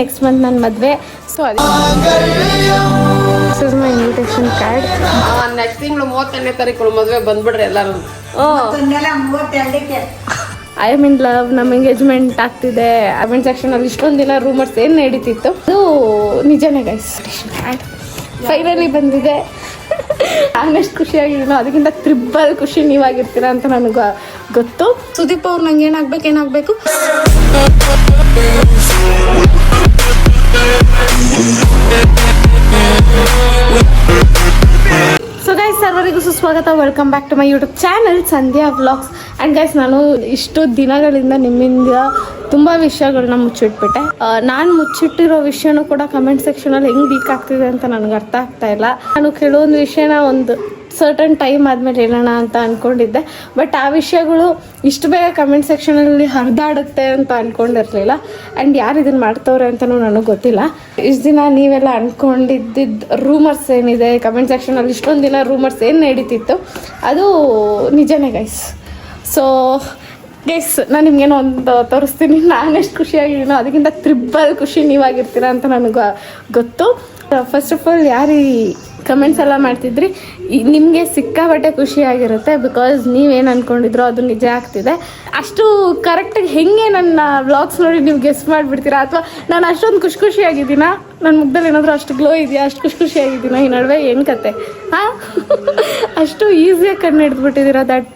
Next month ನನ್ನ ಮದುವೆ. So this is my invitation card. Next ತಿಂಗಳು 32ನೇ ತಾರೀಕು ಮದುವೆ ಬಂದ್ಬಿಡ್ರಿ ಎಲ್ಲರೂ. ಐ ಆಮ್ ಇನ್ ಲವ್, ನಮ್ಮ ಎಂಗೇಜ್ಮೆಂಟ್ ಆಗ್ತಿದೆ. ಕಮೆಂಟ್ ಸೆಕ್ಷನ್ ಅಲ್ಲಿ ಇಷ್ಟೊಂದು ದಿನ ರೂಮರ್ಸ್ ಏನು ನಡೀತಿತ್ತು ಅದು ನಿಜನೇ ಗೈಸ್. ಫೈನಲಿ ಬಂದಿದೆ. ನಾನೆಷ್ಟು ಖುಷಿಯಾಗಿದ್ದೀನೋ ಅದಕ್ಕಿಂತ ತ್ರಿಬ್ಬಲ್ ಖುಷಿ ನೀವಾಗಿರ್ತೀರಾ ಅಂತ ನನಗೆ ಗೊತ್ತು. ಸುದೀಪ್ ಅವ್ರು ನಂಗೆ ಏನಾಗಬೇಕು ಸೊ ಗೈಸ್, ಸರ್ವರಿಗೂ ಸುಸ್ವಾಗತ. Welcome back to my YouTube channel Sandhya vlogs. And guys, ನಾನು ಇಷ್ಟು ದಿನಗಳಿಂದ ನಿಮ್ಮಿಂದ ತುಂಬ ವಿಷಯಗಳನ್ನ ಮುಚ್ಚಿಟ್ಬಿಟ್ಟೆ. ನಾನು ಮುಚ್ಚಿಟ್ಟಿರೋ ವಿಷಯನೂ ಕೂಡ ಕಮೆಂಟ್ ಸೆಕ್ಷನಲ್ಲಿ ಹೆಂಗೆ ಲೀಕ್ ಆಗ್ತಿದೆ ಅಂತ ನನಗೆ ಅರ್ಥ ಆಗ್ತಾ ಇಲ್ಲ. ನಾನು ಕೆಲವೊಂದು ವಿಷಯನ ಒಂದು ಸರ್ಟನ್ ಟೈಮ್ ಆದಮೇಲೆ ಹೇಳೋಣ ಅಂತ ಅಂದ್ಕೊಂಡಿದ್ದೆ. ಬಟ್ ಆ ವಿಷಯಗಳು ಇಷ್ಟು ಬೇಗ ಕಮೆಂಟ್ ಸೆಕ್ಷನಲ್ಲಿ ಹರಿದಾಡುತ್ತೆ ಅಂತ ಅಂದ್ಕೊಂಡಿರಲಿಲ್ಲ. ಆ್ಯಂಡ್ ಯಾರು ಇದನ್ನು ಮಾಡ್ತವ್ರೆ ಅಂತಲೂ ನನಗೆ ಗೊತ್ತಿಲ್ಲ. ಇಷ್ಟು ದಿನ ನೀವೆಲ್ಲ ಅಂದ್ಕೊಂಡಿದ್ದಿದ್ದು ರೂಮರ್ಸ್ ಏನಿದೆ ಕಮೆಂಟ್ ಸೆಕ್ಷನಲ್ಲಿ, ಇಷ್ಟೊಂದು ದಿನ ರೂಮರ್ಸ್ ಏನು ನಡೀತಿತ್ತು ಅದು ನಿಜನೇ ಗೈಸ್. ಸೊ ಗೈಸ್, ನಾನು ನಿಮ್ಗೇನೋ ಒಂದು ತೋರಿಸ್ತೀನಿ. ನಾನೆಷ್ಟು ಖುಷಿಯಾಗಿದ್ದೀನೋ ಅದಕ್ಕಿಂತ ತ್ರಿಬ್ಬಲ್ ಖುಷಿ ನೀವಾಗಿರ್ತೀರಾ ಅಂತ ನನಗೆ ಗೊತ್ತು. ಫಸ್ಟ್ ಆಫ್ ಆಲ್ ಯಾರು ಈ ಕಮೆಂಟ್ಸ್ ಎಲ್ಲ ಮಾಡ್ತಿದ್ರಿ, ನಿಮಗೆ ಸಿಕ್ಕಾಪಟ್ಟೆ ಖುಷಿಯಾಗಿರುತ್ತೆ. ಬಿಕಾಸ್ ನೀವೇನು ಅಂದ್ಕೊಂಡಿದ್ರೋ ಅದು ನಿಜ ಆಗ್ತಿದೆ. ಅಷ್ಟು ಕರೆಕ್ಟಾಗಿ ಹೆಂಗೆ ನನ್ನ ವ್ಲಾಗ್ಸ್ ನೋಡಿ ನೀವು ಗೆಸ್ ಮಾಡಿಬಿಡ್ತೀರಾ? ಅಥವಾ ನಾನು ಅಷ್ಟೊಂದು ಖುಷಿಯಾಗಿದ್ದೀನಾ? ನನ್ನ ಮುಖದಲ್ಲಿ ಏನಾದರೂ ಅಷ್ಟು ಗ್ಲೋ ಇದೆಯಾ? ಅಷ್ಟು ಖುಷಿಯಾಗಿದ್ದೀನಾ? ಈ ನಡುವೆ ಏನು ಕತೆ? ಹಾಂ, ಅಷ್ಟು ಈಸಿಯಾಗಿ ಕಣ್ಣು ಹಿಡಿದ್ಬಿಟ್ಟಿದ್ದೀರಾ that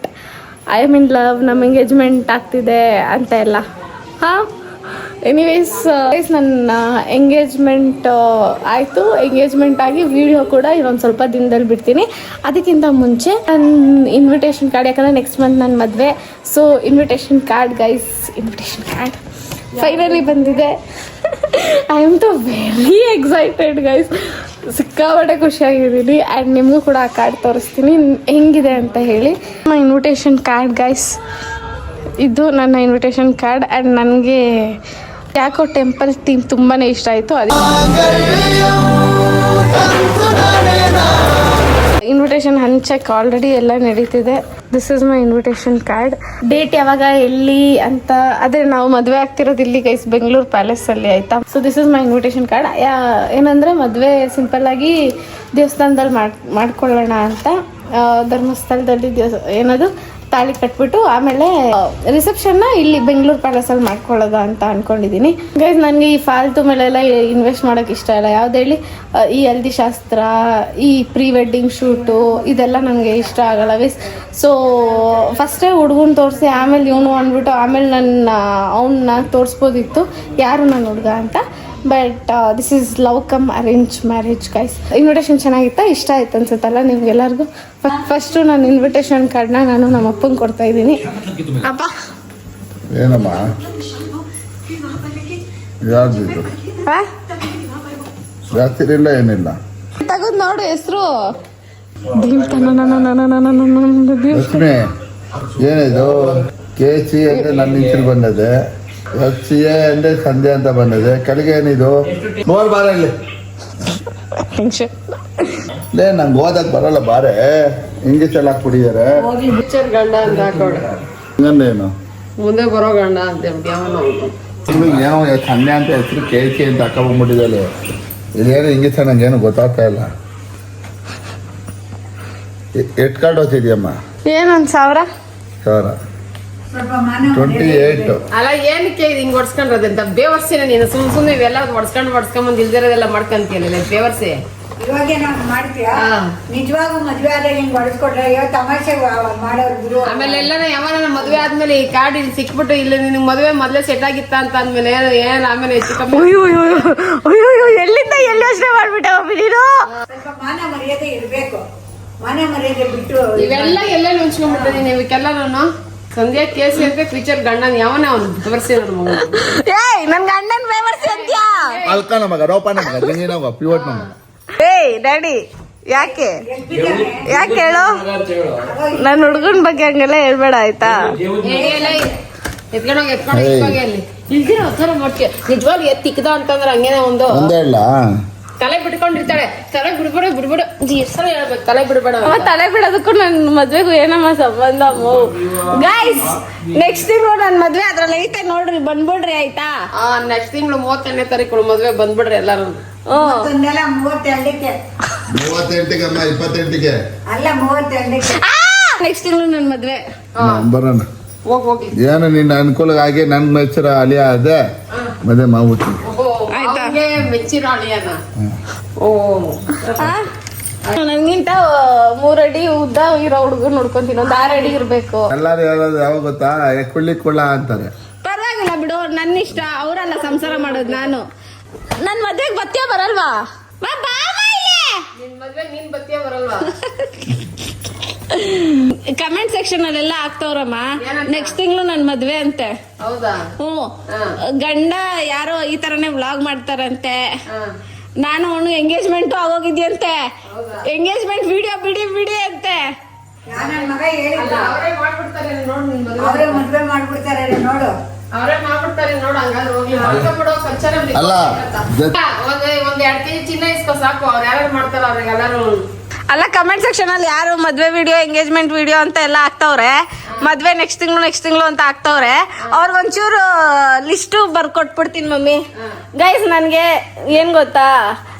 I am in love, ನಮ್ಮ ಎಂಗೇಜ್ಮೆಂಟ್ ಆಗ್ತಿದೆ ಅಂತ ಎಲ್ಲ. ಹಾಂ, ಎನಿವೇಸ್ ನನ್ನ ಎಂಗೇಜ್ಮೆಂಟ್ ಆಯಿತು. ಎಂಗೇಜ್ಮೆಂಟ್ ಆಗಿ ವಿಡಿಯೋ ಕೂಡ ಇನ್ನೊಂದು ಸ್ವಲ್ಪ ದಿನದಲ್ಲಿ ಬಿಡ್ತೀನಿ. ಅದಕ್ಕಿಂತ ಮುಂಚೆ ನನ್ನ ಇನ್ವಿಟೇಷನ್ ಕಾರ್ಡ್, ಯಾಕಂದರೆ ನೆಕ್ಸ್ಟ್ ಮಂತ್ ನನ್ನ ಮದುವೆ. So invitation card guys, invitation card finally ಬಂದಿದೆ. I am too very excited guys. ಸಿಕ್ಕಾಪಟ್ಟೆ ಖುಷಿಯಾಗಿದ್ದೀನಿ. ಆ್ಯಂಡ್ ನಿಮಗೂ ಕೂಡ ಆ ಕಾರ್ಡ್ ತೋರಿಸ್ತೀನಿ ಹೆಂಗಿದೆ ಅಂತ ಹೇಳಿ. ನನ್ನ ಇನ್ವಿಟೇಷನ್ ಕಾರ್ಡ್ ಗೈಸ್, ಇದು ನನ್ನ ಇನ್ವಿಟೇಷನ್ ಕಾರ್ಡ್. ಆ್ಯಂಡ್ ನನಗೆ ಯಾಕೋ ಟೆಂಪಲ್ ಥೀಮ್ ತುಂಬಾ ಇಷ್ಟ ಆಯಿತು. ಅದಕ್ಕೆ ಇನ್ವಿಟೇಷನ್ ಹಂಚಕ್ಕೆ ಆಲ್ರೆಡಿ ಎಲ್ಲ ನಡೀತಿದೆ. This is my invitation card. Date ಯಾವಾಗ, ಎಲ್ಲಿ ಅಂತ, ಅದೇ ನಾವು ಮದುವೆ ಆಗ್ತಿರೋದು ಇಲ್ಲಿ ಗೈಸ್, ಬೆಂಗಳೂರು ಪ್ಯಾಲೇಸಲ್ಲಿ, ಆಯಿತಾ. So this is my invitation card. ಏನಂದರೆ ಮದುವೆ ಸಿಂಪಲ್ಲಾಗಿ ದೇವಸ್ಥಾನದಲ್ಲಿ ಮಾಡ್ಕೊಳ್ಳೋಣ ಅಂತ, ಧರ್ಮಸ್ಥಳದಲ್ಲಿ ಏನದು ತಾಳಿ ಕಟ್ಬಿಟ್ಟು ಆಮೇಲೆ ರಿಸೆಪ್ಷನ್ನ ಇಲ್ಲಿ ಬೆಂಗಳೂರು ಪ್ಯಾಲೇಸಲ್ಲಿ ಮಾಡ್ಕೊಳ್ಳೋದು ಅಂತ ಅಂದ್ಕೊಂಡಿದ್ದೀನಿ ಗೈಸ್. ನನಗೆ ಈ ಫಾಲ್ತು ಮೇಲೆಲ್ಲ ಇನ್ವೆಸ್ಟ್ ಮಾಡೋಕ್ಕೆ ಇಷ್ಟ ಇಲ್ಲ. ಯಾವ್ದು ಹೇಳಿ, ಈ ಹಲ್ದಿ ಶಾಸ್ತ್ರ, ಈ ಪ್ರೀ ವೆಡ್ಡಿಂಗ್ ಶೂಟು, ಇದೆಲ್ಲ ನನಗೆ ಇಷ್ಟ ಆಗಲ್ಲ ಗೈಸ್. ಸೊ ಫಸ್ಟೇ ಹುಡುಗನ ತೋರಿಸಿ ಆಮೇಲೆ ಇವನು ಅಂದ್ಬಿಟ್ಟು ಆಮೇಲೆ ಅವನ್ನ ತೋರಿಸ್ಬೋದಿತ್ತು ಯಾರು ನನ್ನ ಹುಡುಗ ಅಂತ. But this is love cum arrange marriage guys. Invitation ಚೆನ್ನಾಗಿತ್ತಾ? ಇಷ್ಟ ಆಯ್ತು ಅನ್ಸುತ್ತಲ್ಲ ನಿಮ್ಗೆಲ್ಲರಿಗೂ? ಫಸ್ಟು ನಾನು ಇನ್ವಿಟೇಷನ್ ಕಾರ್ಡ್ನ ನಾನು ನಮ್ಮ ಅಪ್ಪಂಗೆ ಕೊಡ್ತಾ ಇದ್ದೀನಿ. ಅಪ್ಪ ಏನಮ್ಮ ಯಾರ್ದು ಜಾಸ್ತಿ ಇಲ್ಲ, ಏನಿಲ್ಲ, ತಗದ್ ನೋಡು ಹೆಸರು. ಲಕ್ಷ್ಮಿ ಏನಿದು? KC ಅಂದರೆ ನನ್ನ ಹೆಸರು ಬಂದದೆ, FCA ಅಂದರೆ ಸಂಧ್ಯಾ ಅಂತ ಬಂದಿದೆ. ಕೆಳಗೆ ಏನಿದು? ನೋಡ್ ಬಾರ ಇಲ್ಲಿ. ಲೇ, ನಂಗೆ ಓದಕ್ ಬರಲ್ಲ, ಬಾರೆ. ಹಿಂಗೆ ಚೆಲ್ಲಾಕ್ ಕುಡಿದಾರೆ. ಗಂಡ ಅಂತ ಹಾಕೋಣ, ಇನ್ನೊಂದೇನು ಮುಂದೆ ಬರೋ ಗಂಡ ಅಂತ ಏನೋ ಸಂಧ್ಯಾ ಅಂತ ಹೆಸರು KC ಅಂತ ಹಾಕೊಂಡ್ಬಿಟ್ಟಿದ್ದಲ್ಲ. ಇದೇನು ಹಿಂಗೆ ಸರ್, ನಂಗೇನು ಗೊತ್ತಾಗ್ತಾ ಇಲ್ಲ. ಎಷ್ಟು ಕಾರ್ಡ್ ಓದ್ತಿದ್ಯಮ್ಮ? ಏನೊಂದು 1000 28. ಅಲ್ಲ, ಏನಕ್ಕೆ ಇದು ಹಿಂಗೆ ಹೊಡ್ಸ್ಕೊಂಡ್ರದಂತ ಬೇವರ್ಸಿನ ನೀನು? ಸುಮ್ಮನೆ ಇವೆಲ್ಲ ಹೊಡ್ಸ್ಕೊಂಡ್ ಇಲ್ದಿರೋದೆಲ್ಲ ಮಾಡ್ಕೊಂತೀಯಲ್ಲ ಬೇವರ್ಸಿ. ಇವಾಗೆ ನಾವು ಮಾಡ್ತೀಯ ನಿಜವಾಗೂ ಮದ್ವೆ ಆದಾಗ ಹಿಂಗ್ ಹೊಡೆಸ್ಕೊಟ್ರೆ ತಮಾಷೆ ಮಾಡೋರು. ಆಮೇಲೆ ಎಲ್ಲ ಯಾವಾಗ ಮದ್ವೆ ಆದ್ಮೇಲೆ ಈ ಕಾರ್ಡ್ ಇಲ್ಲಿ ಸಿಕ್ಬಿಟ್ಟು ಇಲ್ಲಿ ನಿನ್ ಮದ್ವೆ ಮೊದ್ಲೇ ಸೆಟ್ ಆಗಿತ್ತ ಅಂತ ಅಂದ್ಮೇಲೆ ಏನ್ ಆಮೇಲೆ ಹೆಚ್ಚು ಕಮ್ಮಿ ಎಲ್ಲಿಂದ ಎಲ್ಲಿ ಯೋಚನೆ ಮಾಡ್ಬಿಟ್ಟ ನೀನು? ಸ್ವಲ್ಪ ಮಾನ ಮರ್ಯಾದೆ ಇರ್ಬೇಕು. ಮಾನ ಮರ್ಯಾದೆ ಬಿಟ್ಟು ಇವೆಲ್ಲ ಎಲ್ಲ ನುಂಚ್ಕೊಂಡ್ಬಿಟ್ಟಿದೀನಿ ಇವಕ್ಕೆಲ್ಲ. ನಾನು ಸಂಧ್ಯಾ KC ಅಂತ ಫ್ಯೂಚರ್ ಗಂಡನ್ ಯಾವನೇ ಅವ್ನು ತೋರಿಸಿ ನನ್ನ ಮಗ. ನನ್ ಗಂಡನ್ ಬೇವರ್ಸಿ ಅಂತ್ಯಾ? ಅಲ್ಕ ನಮಗ ರೋಪಾನ ಮಗ ಜಂಗಿನವ ಪಿವಟ್ ನಮಗ. ಡ್ಯಾಡಿ ಯಾಕೆ ಹೇಳು? ನನ್ನ ಹುಡುಗನ ಬಗ್ಗೆ ಹಂಗೆಲ್ಲ ಹೇಳ್ಬೇಡ ಆಯ್ತಾ? ಎತ್ಕೊಂಡೋಗಿ ಅಲ್ಲಿ ಇಲ್ದಿರೋ ಥರ ಮಾಡ್ತೀಯ. ನಿಜವಾಗ್ಲೂ ಎತ್ತಿಕ್ಕದ ಅಂತಂದ್ರೆ ಹಂಗೇನೆ ಒಂದು ಒಂದೇ ಇಲ್ಲ. ತಲೆ ಬಿಟ್ಕೊಂಡಿರ್ತಾಳೆ. ತಲೆ ಬಿಡ್ಬೇಡ ಎಷ್ಟು ಸಲ ಹೇಳ್ಬೇಕು ತಲೆ ಬಿಡ್ಬೇಡ ಅಮ್ಮ ತಲೆ ಬಿಡೋದಕ್ಕೂ ನನ್ನ ಮದ್ವೆಗೂ ಏನಮ್ಮ ಸಂಬಂಧ ಗೈಸ್. ನೆಕ್ಸ್ಟ್ ತಿಂಗಳು ನನ್ನ ಮದ್ವೆ ಅದ್ರಲ್ಲಿ ಐತೆ ನೋಡ್ರಿ, ಬಂದ್ಬಿಡ್ರಿ ಆಯ್ತಾ. ನೆಕ್ಸ್ಟ್ ತಿಂಗಳು 31ನೇ ತಾರೀಕು ಮದ್ವೆ ಬಂದ್ಬಿಡ್ರಿ ಎಲ್ಲಾರು. ಮತ್ತೊಂದೆಲ್ಲ 32ಕ್ಕೆ 38ಗೆ ಅಮ್ಮ 28ಗೆ ಅಲ್ಲ 32ಕ್ಕೆ. ನೆಕ್ಸ್ಟ್ ತಿಂಗಳು ನನ್ನ ಮದ್ವೆ. ಬರೋಣ. ಹೋಗಿ ಏನು ನಿನ್ನ ಅನುಕೂಲ ಆಗಿ ನನ್ನ ಮೆಚ್ಚರ ಅಲಿಯ ಅದೇ ಮದುವೆ ಮಾಡ್ಬಿಡ್ತೀನಿ. ಅವ್ನಿಗೆ ಮೆಚ್ಚಿರೋ ಅಳಿಯನ. ಓ ನನ್ಗಿಂತ 3 ಅಡಿ ಉದ್ದ ಇರೋ ಹುಡುಗ ನೋಡ್ಕೊಂತೀನಿ, ಒಂದು 6 ಅಡಿ ಇರ್ಬೇಕು. ಎಲ್ಲಾರು ಹೇಳೋದು ಯಾವಾಗ ಗೊತ್ತಾ, ಕುಳ್ಳ ಅಂತಾರೆ. ಪರವಾಗಿಲ್ಲ ಬಿಡು, ನನ್ನ ಇಷ್ಟ. ಅವರಲ್ಲ ಸಂಸಾರ ಮಾಡೋದು, ನಾನು. ನನ್ ಮದ್ವೆಗೆ ಬತ್ತಿಯ ಬರಲ್ವಾ? ನಿನ್ ಮದ್ವೆ ನೀನ್ ಬತ್ತಿಯ ಬರಲ್ವಾ? ಕಮೆಂಟ್ ಸೆಕ್ಷನ್ ಅಲ್ಲೆಲ್ಲ ಆಗ್ತವ್ರಮ್ಮ, ನೆಕ್ಸ್ಟ್ ತಿಂಗಳು ನನ್ ಮದ್ವೆ ಅಂತೆ. ಹೌದಾ? ಗಂಡ ಯಾರೋ ಈ ತರನೇ ವ್ಲಾಗ್ ಮಾಡ್ತಾರಂತೆ. ನಾನು ಅವನು ಎಂಗೇಜ್ಮೆಂಟ್ ಆಗೋಗಿದ್ಯಂತೆ. ಎಂಗೇಜ್ಮೆಂಟ್ ವಿಡಿಯೋ ಬಿಡಿ ಅಂತೆ. ನನ್ನ ಮಗ ಹೇಳಿಲ್ಲ, ಅವರೇ ಮಾಡ್ಬಿಡ್ತಾರೆ ನೋಡು. ನಿನ್ ಮದ್ವೆ ಅವರೇ ಮದ್ವೆ ಮಾಡ್ಬಿಡ್ತಾರೆ ನೋಡು. ಅವರೇ ಮಾಡ್ಬಿಡ್ತಾರೆ ನೋಡು. ಹಂಗಾದ್ರೆ ಹೋಗ್ಲಿ ಬಿಡೋ ಕಲ್ಚರ್. ಅಲ್ಲ, ಒಂದ್ 2 kg ಚಿನ್ನ ಇಸ್ಕೊ ಸಾಕು. ಅವ್ರು ಯಾರು ಮಾಡ್ತಾರ ಅವ್ರಿಗೆಲ್ಲಾರು. ಅಲ್ಲ, ಕಮೆಂಟ್ ಸೆಕ್ಷನ್ ಅಲ್ಲಿ ಯಾರು ಮದ್ವೆ ವಿಡಿಯೋ, ಎಂಗೇಜ್ಮೆಂಟ್ ವಿಡಿಯೋ ಅಂತ ಎಲ್ಲ ಹಾಕ್ತವ್ರೆ. ಮದ್ವೆ ನೆಕ್ಸ್ಟ್ ತಿಂಗಳು ಅಂತ ಹಾಕ್ತವ್ರೆ. ಅವ್ರಿಗೊಂಚೂರು ಲಿಸ್ಟ್ ಬರ್ಕೊಟ್ಬಿಡ್ತೀನಿ ಮಮ್ಮಿ. ಗೈಸ್, ನನ್ಗೆ ಏನ್ ಗೊತ್ತಾ,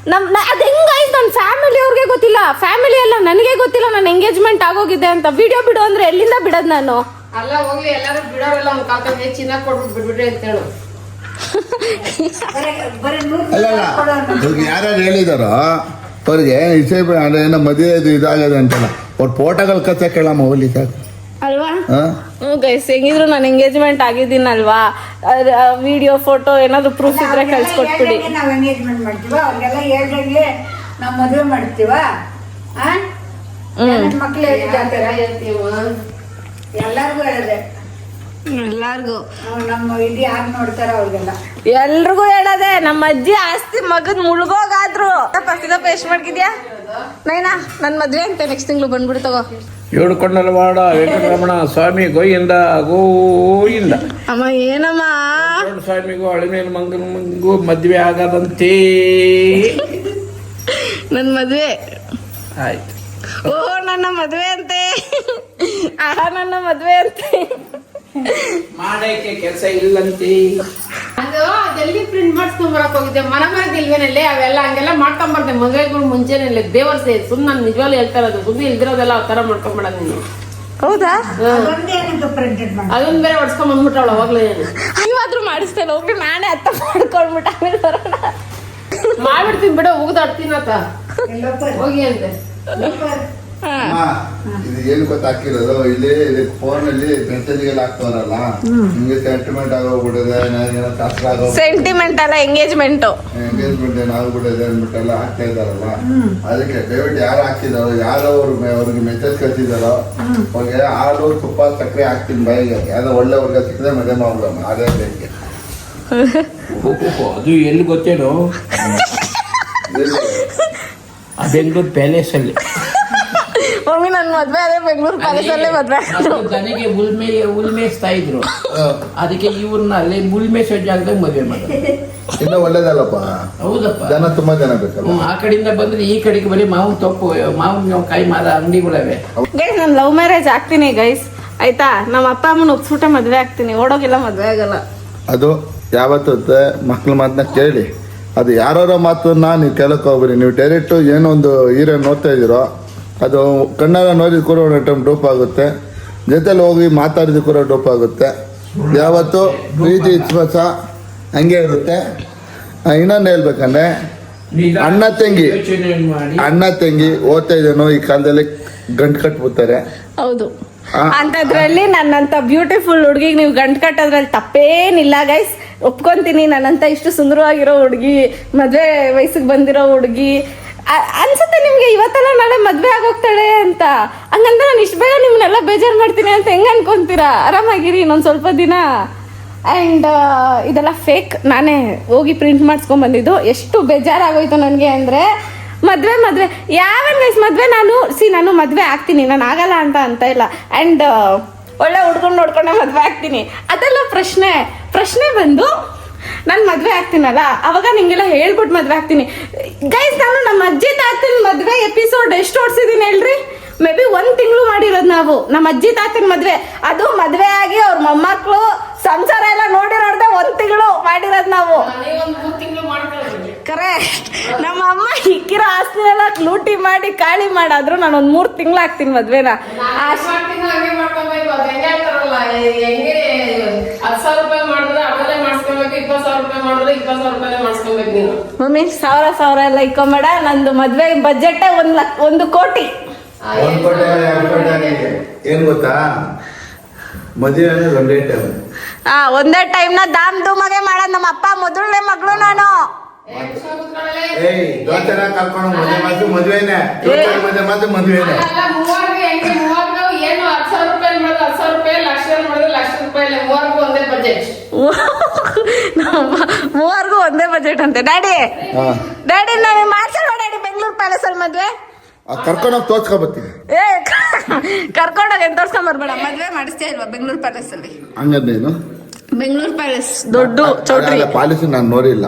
ಅದ್ ಹೆಂಗ್ ಗೈಸ್, ನನ್ನ ಫ್ಯಾಮಿಲಿ ಅವ್ರಿಗೆ ಗೊತ್ತಿಲ್ಲ. ಫ್ಯಾಮಿಲಿ ಎಲ್ಲ ನನಗೆ ಗೊತ್ತಿಲ್ಲ ನನ್ನ ಎಂಗೇಜ್ಮೆಂಟ್ ಆಗೋಗಿದೆ ಅಂತ. ವಿಡಿಯೋ ಬಿಡು ಅಂದ್ರೆ ಎಲ್ಲಿಂದ ಬಿಡೋದ್ ನಾನು? ಅಲ್ಲ ಹೋಗ್ಲಿ, ಎಲ್ಲಾರು ಬಿಡೋರೆಲ್ಲ ಒಂದ್ ಕಾಲ್ಕಂಗೆ ಚಿನ್ನ ಕೊಟ್ಬಿಟ್ಟು ಬಿಡ್ಬಿಡ್ರಿ ಅಂತ ಹೇಳು. ಬರೀ 100 ಅಲ್ಲ ಇವಾಗ ಯಾರ್ಯಾರು ಹೇಳಿದಾರೋ ಅವ್ರಿಗೆ ಇಸೆ ಏನೋ ಮದುವೆ ಇದಾಗದೆ ಅಂತಲ್ಲ, ಅವ್ರ ಫೋಟೋಗಳು ಕಚ್ಚ ಕೇಳಮ್ಮ ಹೋಗ್ಲಿ ಸಾಕು ಅಲ್ವಾ? ಗೈಸ್, ಹೆಂಗಿದ್ರು ನಾನು ಎಂಗೇಜ್ಮೆಂಟ್ ಆಗಿದ್ದೀನಲ್ವಾ, ವಿಡಿಯೋ ಫೋಟೋ ಏನಾದ್ರು ಪ್ರೂಫ್ ಇದ್ರೆ ಕಳ್ಸಿಕೊಟ್ಬಿಡಿ. ನಾವ್ ಎಂಗೇಜ್ಮೆಂಟ್ ಮಾಡ್ತೀವ, ಅವ್ರಿಗೆಲ್ಲ ಹೇಳ್ದಂಗೆ ನಾವ್ ಮದ್ವೆ ಮಾಡ್ತೀವ. ಮಕ್ಳು ಎಲ್ಲಾರ್ಗು ಹೇಳಿದೆ, ಎಲ್ಲಾರ್ಗು. ನಮ್ಮ ಇದು ಯಾರು ನೋಡ್ತಾರ ಅವ್ರಿಗೆಲ್ಲ ಎಲ್ರಿಗೂ ಹೇಳದೆ. ನಮ್ಮ ಅಜ್ಜಿ ಆಸ್ತಿ ಮಗನ್ ಮುಳುಗೋಗಾದ್ರು. ಪೇಸ್ಟ್ ಮಾಡ್ಕಿದ್ಯಾ ನೈನಾ? ನನ್ ಮದ್ವೆ ಅಂತ ನೆಕ್ಸ್ಟ್ ತಿಂಗಳು ಬಂದ್ಬಿಡು, ತಗೋ. ಏಳುಕೊಂಡಲವಾಡ ವೆಂಕಟರಮಣ ಸ್ವಾಮಿ ಗೋಯಿಂದ ಗೋಯಿಂದ. ಅಮ್ಮ ಏನಮ್ಮ? ಸ್ವಾಮಿಗೂ ಅಳಿಮೇಲು ಮಂಗನಿಗೂ ಮದ್ವೆ ಆಗದಂತೆ. ನನ್ ಮದ್ವೆ ಆಯ್ತು. ಓಹೋ, ನನ್ನ ಮದ್ವೆ ಅಂತೆ. ನನ್ನ ಮದ್ವೆ ಅಂತೆ. ಮಾಡಕ್ಕೆ ಕೆಲಸ ಇಲ್ಲಂತೆ. ಅದೆಲ್ಲಿ ಪ್ರಿಂಟ್ ಮಾಡ್ಸ್ಕೊಂಬರಕ್ ಹೋಗಿದ್ದೆ. ಮನಮರಕ್ಕೆ ಇಲ್ವೇನಲ್ಲಿ ಅವೆಲ್ಲ ಹಂಗೆಲ್ಲ ಮಾಡ್ಕೊಂಬರ್ದೆ ಮದುವೆಗಳು ಮುಂಚೆನೆ. ದೇವರ ಸೇರಿ ಸುಮ್ಮನೆ ನಾನು ನಿಜವಾಗ್ಲೂ ಹೇಳ್ತಾ ಇರೋದು. ಸುಮ್ಮನೆ ಇಲ್ದಿರೋದೆಲ್ಲ ಆ ತರ ಮಾಡ್ಕೊಂಬಿಡೋದು ನೀನು. ಹೌದಾ? ಪ್ರಿಂಟೆಡ್ ಮಾಡಿ ಅದನ್ನ ಬೇರೆ ಹೊಡ್ಸ್ಕೊಂಡ್ ಬಂದ್ಬಿಟ್ಟಾಳ ಅವಾಗ್ಲೇ. ನೀವಾದ್ರೂ ಮಾಡಿಸ್ತೇನೆ ಹೋಗಿ, ನಾನೇ ಅರ್ಥ ಮಾಡ್ಕೊಂಡ್ಬಿಟ್ಟು ಆಮೇಲೆ ಬರೋಣ. ಮಾಡ್ಬಿಡ್ತೀನಿ ಬಿಡ, ಉಗ್ದಾಡ್ತೀನತ್ತ ಹೋಗಿ ಅಂತೆ. ಇದು ಏನು ಗೊತ್ತಾಕಿರೋದು, ಇಲ್ಲಿ ಫೋನ್ ಅಲ್ಲಿ ಮೆಸೇಜ್ಗೆಲ್ಲ ಹಾಕ್ತಾರಲ್ಲ, ನಿಮ್ಗೆ ಸೆಂಟಿಮೆಂಟ್ ಆಗೋಗ್ಬಿಟ್ಟಿದೆ, ನನಗೇನೋ ಕಷ್ಟ ಆಗೋಗ್ಬಿಟ್ಟಿದೆ, ಸೆಂಟಿಮೆಂಟ್ ಅಲ್ಲ ಎಂಗೇಜ್ಮೆಂಟ್ ಎಂಗೇಜ್ಮೆಂಟ್ ಏನಾಗ್ಬಿಟ್ಟಿದೆ ಅಂದ್ಬಿಟ್ಟೆಲ್ಲ ಹಾಕ್ತಾ ಇದಾರಲ್ಲ. ಅದಕ್ಕೆ ದಯವಿಟ್ಟು ಯಾರು ಹಾಕಿದಾರೋ, ಯಾರೋ ಅವ್ರಿಗೆ ಮೆಸೇಜ್ ಕಳ್ಸಿದಾರೋ ಅವ್ರಿಗೆ ಹಾಲು ತುಪ್ಪ ಸಕ್ಕರೆ ಹಾಕ್ತೀನಿ ಬಾಯಿಗೆ. ಯಾವ್ದೋ ಒಳ್ಳೆ ಹುಡುಗ ಸಿಕ್ಕದೆ ಮದುವೆ ಮಾಡ್ಬಿಡಮ್ಮ, ಅದೇ ಬೇಕಿಗೆ. ಅದು ಎಲ್ಲಿ ಗೊತ್ತೇನೋ, ಆ ಬೆಂಗಳೂರು ಪ್ಯಾಲೇಸ್ ಅಲ್ಲಿ. ಮಮ್ಮಿ ನನ್ ಮದ್ವೆ ಅದೇ ಬೆಂಗಳೂರು ಪ್ಯಾಲೇಸ್ ಅಲ್ಲೇ ಮದ್ವೆ. ನನಗೆ ಉಲ್ಮೇಯಿಸ್ತಾ ಇದ್ರು, ಅದಕ್ಕೆ ಇವ್ರನ್ನ ಅಲ್ಲಿ ಉಲ್ಮೇಯಿಸೋ ಜಾಗದಾಗ ಮದುವೆ ಮಾಡಿದ್ರು. ಇನ್ನೂ ಒಳ್ಳೇದಲ್ಲಪ್ಪ. ಹೌದಪ್ಪ, ಜನ ತುಂಬಾ ಜನ ಬೇಕಲ್ಲ. ಆ ಕಡೆಯಿಂದ ಬಂದ್ರೆ ಈ ಕಡೆಗೆ ಬರೀ ಮಾವಿನ ತೊಪ್ಪು, ಮಾವಿನ ಕಾಯಿ ಮಾರ ಅಂಗಡಿಗಳವೆ. ಗೈಸ್, ನಾನು ಲವ್ ಮ್ಯಾರೇಜ್ ಆಗ್ತೀನಿ ಗೈಸ್, ಆಯ್ತಾ? ನಮ್ಮ ಅಪ್ಪ ಅಮ್ಮನ ಒಪ್ಸ್ಬಿಟ್ಟೆ ಮದ್ವೆ ಆಗ್ತೀನಿ, ಓಡೋಗಿಲ್ಲ ಮದ್ವೆ ಆಗಲ್ಲ. ಅದು ಯಾವತ್ತೆ ಮಕ್ಳ ಮಾತನ್ನ ಕೇಳಿ, ಅದು ಯಾರೋ ಮಾತನ್ನ ನೀವು ಕೇಳಕ್ ಹೋಗ್ಬಿಡಿ. ನೀವು ಡೈರೆಕ್ಟ್ ಏನೋ ಒಂದು ಹೀರೋನ್ ನೋಡ್ತಾ ಇದ್ದೀರೋ, ಅದು ಕಣ್ಣಾರ ನೋಡಿದ ಕೂಡ ಒಂದು ಟೈಮ್ ಡೋಪ್ ಆಗುತ್ತೆ, ಜೊತೆಲಿ ಹೋಗಿ ಮಾತಾಡಿದ ಕೂಡ ಡೋಪ್ ಆಗುತ್ತೆ. ಯಾವತ್ತು ಪ್ರೀತಿ ವಿಶ್ವಾಸ ಹಂಗೆ ಇರುತ್ತೆ. ಇನ್ನೊಂದು ಹೇಳ್ಬೇಕಂದ್ರೆ, ಅಣ್ಣ ತಂಗಿ ಓದ್ತಾ ಇದ್ದೇನೋ ಈ ಕಾಲದಲ್ಲಿ ಗಂಟು ಕಟ್ಬಿಡ್ತಾರೆ. ಹೌದು, ಅಂತದ್ರಲ್ಲಿ ನನ್ನಂತ ಬ್ಯೂಟಿಫುಲ್ ಹುಡುಗಿಗೆ ನೀವು ಗಂಟು ಕಟ್ಟೋದ್ರಲ್ಲಿ ತಪ್ಪೇನಿಲ್ಲ ಗೈಸ್, ಒಪ್ಕೊಂತೀನಿ. ನನ್ನಂತ ಇಷ್ಟು ಸುಂದರವಾಗಿರೋ ಹುಡುಗಿ, ಮದ್ವೆ ವಯಸ್ಸಿಗೆ ಬಂದಿರೋ ಹುಡುಗಿ ಅನ್ಸುತ್ತೆ ನಿಮ್ಗೆ ಇವತ್ತೆಲ್ಲ ನಾಳೆ ಮದ್ವೆ ಆಗೋಗ್ತಾಳೆ ಅಂತ. ಹಂಗಂತ ನಾನು ಇಷ್ಟು ಬೇಗ ನಿಮ್ನೆಲ್ಲ ಬೇಜಾರು ಮಾಡ್ತೀನಿ ಅಂತ ಹೆಂಗ್ ಅನ್ಕೊಂತೀರಾ? ಆರಾಮಾಗಿರಿ ಇನ್ನೊಂದು ಸ್ವಲ್ಪ ದಿನ. ಆ್ಯಂಡ್ ಇದೆಲ್ಲ ಫೇಕ್, ನಾನೇ ಹೋಗಿ ಪ್ರಿಂಟ್ ಮಾಡಿಸ್ಕೊಂಡ್ಬಂದಿದ್ದು. ಎಷ್ಟು ಬೇಜಾರಾಗೋಯ್ತು ನನಗೆ ಅಂದರೆ, ಮದ್ವೆ ಯಾವನ್ ಗೈಸ್ ಮದ್ವೆ? ನಾನು ಮದ್ವೆ ಆಗ್ತೀನಿ, ನಾನು ಆಗಲ್ಲ ಅಂತ ಇಲ್ಲ. ಆ್ಯಂಡ್ ಒಳ್ಳೆ ಹುಡ್ಕೊಂಡು ನೋಡ್ಕೊಂಡೆ ಮದ್ವೆ ಆಗ್ತೀನಿ, ಅದೆಲ್ಲ ಪ್ರಶ್ನೆ ಬಂದು ನಾನು ಮದ್ವೆ ಆಗ್ತೀನಲ್ಲ, ಅವಾಗ ನಿಂಗೆಲ್ಲ ಹೇಳ್ಬಿಟ್ಟು ಮದ್ವೆ ಆಗ್ತೀನಿ. ಗೈಸ್ ನಾನು ನಮ್ಮ ಅಜ್ಜಿ ತಾತನ ಮದ್ವೆ ಎಪಿಸೋಡ್ ಎಷ್ಟು ಓಡಿಸಿದೀನಿ ಹೇಳ್ರಿ? ಮೇ ಬಿ 1 ತಿಂಗಳು ಮಾಡಿರೋದು ನಾವು ನಮ್ಮ ಅಜ್ಜಿ ತಾತನ ಮದ್ವೆ. ಅದು ಮದ್ವೆ ಆಗಿ ಅವ್ರ ಮೊಮ್ಮಕ್ಳು ಸಂಸಾರ ಎಲ್ಲ ನೋಡಿರೋದೇ 1 ತಿಂಗಳು ಮಾಡಿರೋದು ನಾವು. ನೀವೊಂದು 3 ತಿಂಗಳು ಮಾಡ್ಕೊಳ್ಳಿ. ಕರೆಕ್ಟ್. ನಮ್ಮ ಅಮ್ಮ ಇಕ್ಕಿರೋ ಆಸ್ತಿ ಎಲ್ಲ ಲೂಟಿ ಮಾಡಿ ಕಾಳಿ ಮಾಡಾದ್ರು ನಾನು ಒಂದು 3 ತಿಂಗಳು ಆಗ್ತೀನಿ ಮದ್ವೆನ. ಹಂಗೆ ಮಾಡ್ಕೊಬೇಕು. ಅದು ಹೆಂಗೆ ಹೇಳ್ತಾರಲ್ಲ, ಹೆಂಗೆ 10,000 ರೂಪಾಯಿ ಮಾಡಿದ್ರೆ ಅವೆಲ್ಲ ಮಾಡಿಸ್ಕೊಬೇಕು, 20,000 ರೂಪಾಯಿ ಮಾಡಿದ್ರೆ 20,000 ರೂಪಾಯಿ ಮಾಡಿಸ್ಕೊಬೇಕು ನೀನು. ಮಮ್ಮಿ ಸಾವಿರ ಎಲ್ಲ ಇಕ್ಕೊಂಬೇಡ. ನಂದು ಮದ್ವೆ ಬಜೆಟ್ 1 ಕೋಟಿ. 1 ಕೋಟಿ 2 ಕೋಟಿ ಆಗಿದೆ. ಏನ್ ಗೊತ್ತಾ, ಮದುವೆ ಅನ್ನೋದು ಒಂದೇ ಟೈಮ್. ಒಂದೇ ಟೈಮ್ನ ದಾಮ್ ಧೂಮಗೆ ಮಾಡೋದು. ನಮ್ಮ ಅಪ್ಪ ಮೊದಲನೇ ಮಗಳು ನಾನು. ಏಯ್ ದೋಚನ ಕರ್ಕೊಂಡು ಮದುವೆನೆ ಮದುವೆನೆ. ಅಲ್ಲ, ಮೂವರ್ಗೆ ಹೆಂಗೆ ಏನು 10,000 ರೂಪಾಯಿ ಮಾಡಿದ್ರೆ 10,000 ರೂಪಾಯಿ, ಲಕ್ಷ ಮಾಡಿದ್ರೆ 1,00,000 ರೂಪಾಯಿ, ಮೂವರ್ಗೂ ಒಂದೇ ಬಜೆಟ್. ಮೂವರ್ಗೂ ಒಂದೇ ಬಜೆಟ್ ಅಂತೆ. ಡ್ಯಾಡಿ ನನಗೆ ಮಾಡ್ಸಲ್ವ ಡ್ಯಾಡಿ ಬೆಂಗಳೂರು ಪ್ಯಾಲೇಸ್ ಅಲ್ಲಿ ಮದ್ವೆ? ಕರ್ಕೊಂಡೋಗಿ ತೋರ್ಸ್ಕೊಬತ್ತೀನಿ. ಕರ್ಕೊಂಡೋಗಿ ಏನ್ ತೋರ್ಸ್ಕೊಂಬರ್ಬೇಡ, ಮದ್ವೆ ಮಾಡಿಸ್ತೀಯ ಇಲ್ವಾ ಬೆಂಗಳೂರು ಪ್ಯಾಲೇಸ್ ಅಲ್ಲಿ? ಹಂಗಂದೇನು ಬೆಂಗಳೂರು ಪ್ಯಾಲೇಸ್ ದೊಡ್ಡ ಚೌಟ್ರಿ ಪಾಲಿಸಿ ನಾನು ನೋಡಿಲ್ಲ.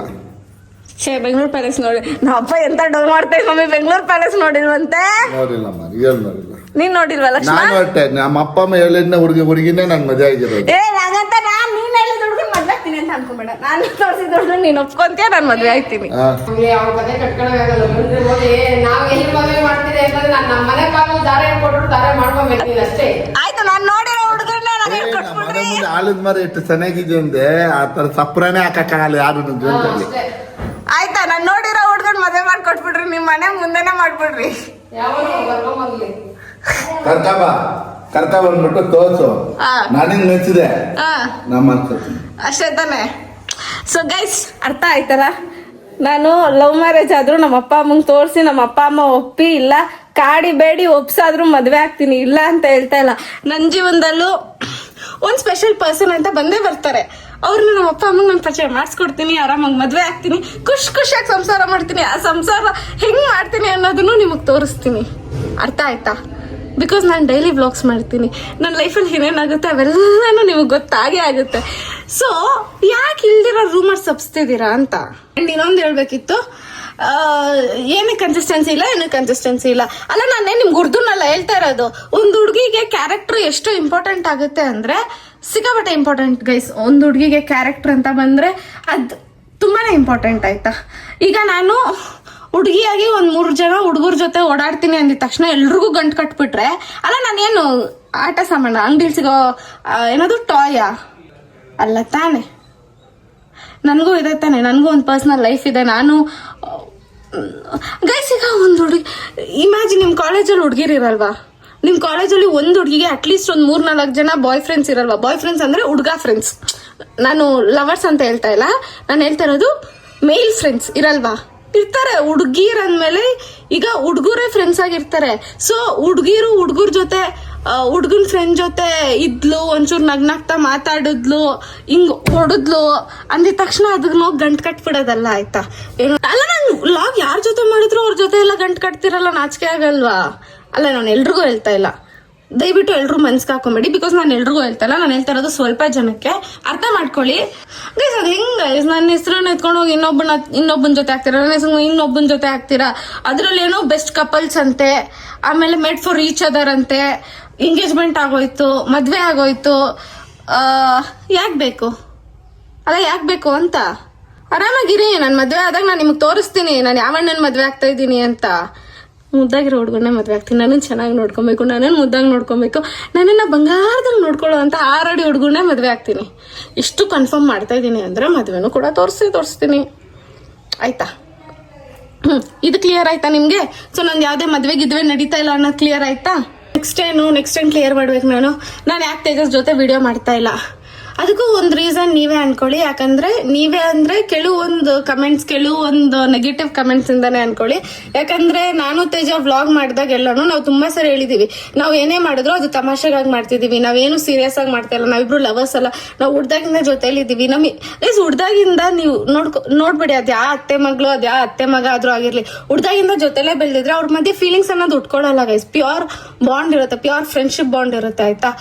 ಬೆಂಗಳೂರು ಪ್ಯಾಲೇಸ್ ನೋಡಿ. ನಾವಪ್ಪ ಎಂತ ಡೌನ್ ಮಾಡ್ತೇವೆ ಮಮ್ಮಿ, ಬೆಂಗಳೂರು ಪ್ಯಾಲೇಸ್ ನೋಡಿಲ್ವಂತೆ? ನೋಡಿಲ್ಲ ರಿಯಲ್ ನೋಡಿಲ್ಲ. ನೀನ್ ನೋಡಿಲ್ವಾ ಲಕ್ಷ್ಮಣ? ನಾನು ಅಷ್ಟೇ, ನಮ್ಮ ಅಪ್ಪ ಅಮ್ಮ ಹೇಳಿದ್ನ ಹುಡುಗಿನೇ ನಾನು ಮದುವೆ ಆಗಿರೋದು. ಹಾಗಂತ ನೀನ್ ಹೇಳಿದ ಹುಡುಗನ್ ಮದ್ವೆ ಆಗ್ತೀನಿ ಅಂತ ಅನ್ಕೊಂಬೇಡ. ನಾನು ತೋರಿಸಿದ ಹುಡುಗನ್ ನೀನ್ ಒಪ್ಕೊಂತೀಯ, ನಾನು ಮದ್ವೆ ಆಗ್ತೀನಿ. ನಮ್ಗೆ ಅವ್ರ ಕತೆ ಕಟ್ಕೊಳಕ್ಕಾಗಲ್ಲ. ಮುಂದೆ ಹೋಗಿ ನಾವ್ ಎಲ್ಲಿ ಮದುವೆ ಮಾಡ್ತೀರಿ ಅಂತಂದ್ರೆ ನಾನು ನಮ್ಮ ಮನೆ ಬಾಗಿಲು ದಾರೆ ಕೊಟ್ಬಿಟ್ಟು ದಾರೆ ಮಾಡ್ಕೊಬೇಕು ನೀನ್ ಅಷ್ಟೇ. ಆಯ್ತು, ನಾನು ನೋಡಿರೋ ಹುಡುಗನ್ನ ನನಗೆ ಕೊಟ್ಬಿಡ್ರಿ. ಆಲದ ಮರ ಎಷ್ಟು ಚೆನ್ನಾಗಿದೆ ಅಂದ್ರೆ ಆ ತರ ಸಪ್ರಾನೇ ಹಾಕಕ್ಕಾಗಲ್ಲ ಯಾರು ನನ್ನ ಜೀವನದಲ್ಲಿ. ಆಯ್ತಾ, ನಾನು ನೋಡಿರೋ ಹುಡುಗನ್ ಮದ್ವೆ ಮಾಡ್ಕೊಟ್ಬಿಡ್ರಿ. ನಿಮ್ ಮನೆ ಮುಂದೆನೆ ಮಾಡ್ಬಿಡ್ರಿ. ಯಾವಾಗ ಬರ್ಕೊಂಬರ್ಲಿ. ಕರ್ಕ ಬಂದ್ಬಿಟ್ಟು ತೋರ್ಸು. ನಾನಿನ್ ಮೆಚ್ಚಿದೆ ನಮ್ಮ ಅಷ್ಟೇ ತಾನೆ. ಸೊ ಗೈಸ್, ಅರ್ಥ ಆಯ್ತಲ್ಲ? ನಾನು ಲವ್ ಮ್ಯಾರೇಜ್ ಆದ್ರೂ ನಮ್ಮ ಅಪ್ಪ ಅಮ್ಮಂಗೆ ತೋರಿಸಿ ನಮ್ಮ ಅಪ್ಪ ಅಮ್ಮ ಒಪ್ಪಿ, ಇಲ್ಲ ಕಾಡಿ ಬೇಡಿ ಒಪ್ಸಾದ್ರೂ ಮದ್ವೆ ಆಗ್ತೀನಿ, ಇಲ್ಲ ಅಂತ ಹೇಳ್ತಾ ಇಲ್ಲ. ನನ್ನ ಜೀವನದಲ್ಲೂ ಒಂದು ಸ್ಪೆಷಲ್ ಪರ್ಸನ್ ಅಂತ ಬಂದೇ ಬರ್ತಾರೆ. ಅವ್ರನ್ನ ನಮ್ಮ ಅಪ್ಪ ಅಮ್ಮಂಗೆ ನಾನು ಪರಿಚಯ ಮಾಡಿಸ್ಕೊಡ್ತೀನಿ, ಆರಾಮಾಗಿ ಮದ್ವೆ ಆಗ್ತೀನಿ, ಖುಷಿಯಾಗಿ ಸಂಸಾರ ಮಾಡ್ತೀನಿ. ಆ ಸಂಸಾರ ಹೆಂಗ್ ಮಾಡ್ತೀನಿ ಅನ್ನೋದನ್ನು ನಿಮಗೆ ತೋರಿಸ್ತೀನಿ. ಅರ್ಥ ಆಯ್ತಾ? ಬಿಕಾಸ್ ನಾನು ಡೈಲಿ ವ್ಲಾಗ್ಸ್ ಮಾಡ್ತೀನಿ. ನನ್ನ ಲೈಫಲ್ಲಿ ಏನೇನಾಗುತ್ತೆ ಅವೆಲ್ಲನೂ ನಿಮಗೆ ಗೊತ್ತಾಗೇ ಆಗುತ್ತೆ. ಸೊ ಯಾಕೆ ಇಲ್ದಿರೋ ರೂಮರ್ಸ್ ಸಬ್ಸ್ತಿದ್ದೀರಾ ಅಂತ. ಆ್ಯಂಡ್ ಇನ್ನೊಂದು ಹೇಳ್ಬೇಕಿತ್ತು, ಏನಕ್ಕೆ ಕನ್ಸಿಸ್ಟೆನ್ಸಿ ಇಲ್ಲ. ಅಲ್ಲ, ನಾನೇ ನಿಮ್ಗೆ ಉರ್ದುನಲ್ಲ ಹೇಳ್ತಾ ಇರೋದು. ಒಂದು ಹುಡುಗಿಗೆ ಕ್ಯಾರೆಕ್ಟರ್ ಎಷ್ಟು ಇಂಪಾರ್ಟೆಂಟ್ ಆಗುತ್ತೆ ಅಂದರೆ ಸಿಕ್ಕಾಪಟ್ಟೆ ಇಂಪಾರ್ಟೆಂಟ್ ಗೈಸ್. ಒಂದು ಹುಡುಗಿಗೆ ಕ್ಯಾರೆಕ್ಟರ್ ಅಂತ ಬಂದರೆ ಅದು ತುಂಬಾ ಇಂಪಾರ್ಟೆಂಟ್ ಆಯ್ತಾ. ಈಗ ನಾನು ಹುಡುಗಿಯಾಗಿ 1-3 ಜನ ಹುಡುಗರ ಜೊತೆ ಓಡಾಡ್ತೀನಿ ಅಂದಿದ ತಕ್ಷಣ ಎಲ್ರಿಗೂ ಗಂಟು ಕಟ್ಬಿಟ್ರೆ, ಅಲ್ಲ ನಾನೇನು ಆಟ ಸಾಮಾನ ಅಂಗಡಿಲಿ ಸಿಗೋ ಏನದು ಟಾಯ ಅಲ್ಲ ತಾನೆ. ನನಗೂ ಇದೆ ತಾನೆ, ನನಗೂ ಒಂದು ಪರ್ಸನಲ್ ಲೈಫ್ ಇದೆ. ನಾನು ಗೈಸ್, ಈಗ ಒಂದು ಹುಡುಗಿ ಇಮ್ಯಾಜಿನ್, ನಿಮ್ಮ ಕಾಲೇಜಲ್ಲಿ ಹುಡುಗಿರಿರಲ್ವಾ? ನಿಮ್ಮ ಕಾಲೇಜಲ್ಲಿ ಒಂದು ಹುಡುಗಿಗೆ ಅಟ್ಲೀಸ್ಟ್ ಒಂದು 3-4 ಜನ ಬಾಯ್ ಫ್ರೆಂಡ್ಸ್ ಇರಲ್ವಾ? ಬಾಯ್ ಫ್ರೆಂಡ್ಸ್ ಅಂದರೆ ಹುಡುಗ ಫ್ರೆಂಡ್ಸ್. ನಾನು ಲವರ್ಸ್ ಅಂತ ಹೇಳ್ತಾ ಇಲ್ಲ, ನಾನು ಹೇಳ್ತಾ ಇರೋದು ಮೇಲ್ ಫ್ರೆಂಡ್ಸ್ ಇರಲ್ವಾ? ಇರ್ತಾರೆ. ಹುಡುಗಿರ್ ಅಂದ್ಮೇಲೆ ಈಗ ಹುಡುಗರೇ ಫ್ರೆಂಡ್ಸ್ ಆಗಿರ್ತಾರೆ. ಸೊ ಹುಡುಗರ ಜೊತೆ ಹುಡುಗನ ಫ್ರೆಂಡ್ ಜೊತೆ ಇದ್ಲು, ಒಂಚೂರು ನಗ್ನಾಗ್ತಾ ಮಾತಾಡಿದ್ಲು, ಹಿಂಗ್ ಹೊಡೆದ್ಲು ಅಂದಿದ ತಕ್ಷಣ ಅದನ್ನ ಹೋಗಿ ಗಂಟು ಕಟ್ಬಿಡೋದಲ್ಲ ಆಯ್ತಾ? ಏನು ಅಲ್ಲ, ನಾನು ಲಾಗ್ ಯಾರ ಜೊತೆ ಮಾಡಿದ್ರು ಅವ್ರ ಜೊತೆ ಎಲ್ಲ ಗಂಟು ಕಟ್ತಿರಲ್ಲ, ನಾಚಿಕೆ ಆಗಲ್ವಾ? ಅಲ್ಲ, ನಾನು ಎಲ್ರಿಗೂ ಹೇಳ್ತಾ ಇಲ್ಲ, ದಯವಿಟ್ಟು ಎಲ್ರು ಮನ್ಸ್ಗೆ ಹಾಕೊಂಬೇಡಿ. ಬಿಕಾಸ್ ನಾನು ಎಲ್ರಿಗೂ ಹೇಳ್ತಾ ಇಲ್ಲ, ನಾನು ಹೇಳ್ತಾ ಇರೋದು ಸ್ವಲ್ಪ ಜನಕ್ಕೆ. ಅರ್ಥ ಮಾಡ್ಕೊಳ್ಳಿ ಗೈಸ್. ಅದು ಹೆಂಗ್ ಗೈಸ್, ನನ್ನ ಹೆಸರನ್ನ ಎತ್ಕೊಂಡು ಹೋಗಿ ಇನ್ನೊಬ್ಬನ ಜೊತೆ ಆಗ್ತೀರಾ, ನನ್ನ ಹೆಸರು ಇನ್ನೊಬ್ಬನ ಜೊತೆ ಆಗ್ತೀರಾ. ಅದ್ರಲ್ಲಿ ಏನೋ ಬೆಸ್ಟ್ ಕಪಲ್ಸ್ ಅಂತೆ, ಆಮೇಲೆ ಮೇಡ್ ಫಾರ್ ಈಚ್ ಅದರ್ ಅಂತೆ, ಎಂಗೇಜ್ಮೆಂಟ್ ಆಗೋಯ್ತು, ಮದ್ವೆ ಆಗೋಯ್ತು. ಯಾಕೆ ಬೇಕು ಅಂತ? ಆರಾಮಾಗಿರಿ. ನಾನು ಮದ್ವೆ ಆದಾಗ ನಾನು ನಿಮ್ಗೆ ತೋರಿಸ್ತೀನಿ ನಾನು ಯಾವ ಅಣ್ಣನ ಮದ್ವೆ ಆಗ್ತಾ ಇದ್ದೀನಿ ಅಂತ. ಮುದ್ದಾಗಿರೋ ಹುಡುಗನೇ ಮದ್ವೆ ಆಗ್ತೀನಿ. ನನ್ನನ್ನು ಚೆನ್ನಾಗಿ ನೋಡ್ಕೊಬೇಕು, ನನ್ನನ್ನು ಮುದ್ದಾಗಿ ನೋಡ್ಕೊಬೇಕು, ನನ್ನನ್ನು ಬಂಗಾರದಂಗೆ ನೋಡ್ಕೊಳ್ಳೋ ಅಂತ 6 ಅಡಿ ಹುಡುಗನೇ ಮದ್ವೆ ಆಗ್ತೀನಿ. ಇಷ್ಟು ಕನ್ಫರ್ಮ್ ಮಾಡ್ತಾ ಇದ್ದೀನಿ ಅಂದರೆ ಮದ್ವೆನೂ ಕೂಡ ತೋರಿಸ್ತೀನಿ. ಆಯ್ತಾ? ಇದು ಕ್ಲಿಯರ್ ಆಯ್ತಾ ನಿಮಗೆ? ಸೊ ನಂದು ಯಾವುದೇ ಮದ್ವೆ ನಡೀತಾ ಇಲ್ಲ ಅನ್ನೋದು ಕ್ಲಿಯರ್ ಆಯ್ತಾ? ನೆಕ್ಸ್ಟ್ ಟೈಮ್ ಕ್ಲಿಯರ್ ಮಾಡ್ಬೇಕು. ನಾನು ಯಾಕೆ ತೇಜಸ್ ಜೊತೆ ವಿಡಿಯೋ ಮಾಡ್ತಾ ಇಲ್ಲ, ಅದಕ್ಕೂ ಒಂದು ರೀಸನ್ ನೀವೇ ಅನ್ಕೊಳ್ಳಿ. ಯಾಕಂದ್ರೆ ನೀವೇ ಅಂದ್ರೆ ಕೆಲವೊಂದು ನೆಗೆಟಿವ್ ಕಮೆಂಟ್ಸ್ ಇಂದಾನೆ ಅನ್ಕೊಳ್ಳಿ. ಯಾಕಂದ್ರೆ ನಾನು ತೇಜ ವ್ಲಾಗ್ ಮಾಡಿದಾಗ ಎಲ್ಲಾನು ನಾವು ತುಂಬಾ ಸರಿ ಹೇಳಿದೀವಿ, ನಾವು ಏನೇ ಮಾಡಿದ್ರು ಅದು ತಮಾಷೆಗಾಗಿ ಮಾಡ್ತಿದೀವಿ, ನಾವೇನು ಸೀರಿಯಸ್ ಆಗಿ ಮಾಡ್ತಾ ಇಲ್ಲ, ನಾವಿಬ್ರು ಲವರ್ಸ್ ಅಲ್ಲ, ನಾವು ಹುಡ್ದಾಗಿಂದ ಜೊತೆಲಿ ಇದೀವಿ. ಹುಡ್ದಾಗಿಂದ ನೀವು ನೋಡ್ಬೇಡಿ, ಅದ್ ಯಾವ ಅತ್ತೆ ಮಗಳು ಅದ್ ಯಾವ ಅತ್ತೆ ಮಗ ಆದ್ರೂ ಆಗಿರ್ಲಿ, ಹುಡ್ದಾಗಿಂದ ಜೊತೆಲೇ ಬೆಳೆದಿದ್ರೆ ಅವ್ರ ಮಧ್ಯೆ ಫೀಲಿಂಗ್ಸ್ ಅನ್ನೋದು ಉಟ್ಕೊಳ್ಳಲ್ಲ ಗೈಸ್. ಪ್ಯೂರ್ ಬಾಂಡ್ ಇರುತ್ತೆ, ಪ್ಯೂರ್ ಫ್ರೆಂಡ್ಶಿಪ್ ಬಾಂಡ್ ಇರುತ್ತೆ ಆಯ್ತಾ.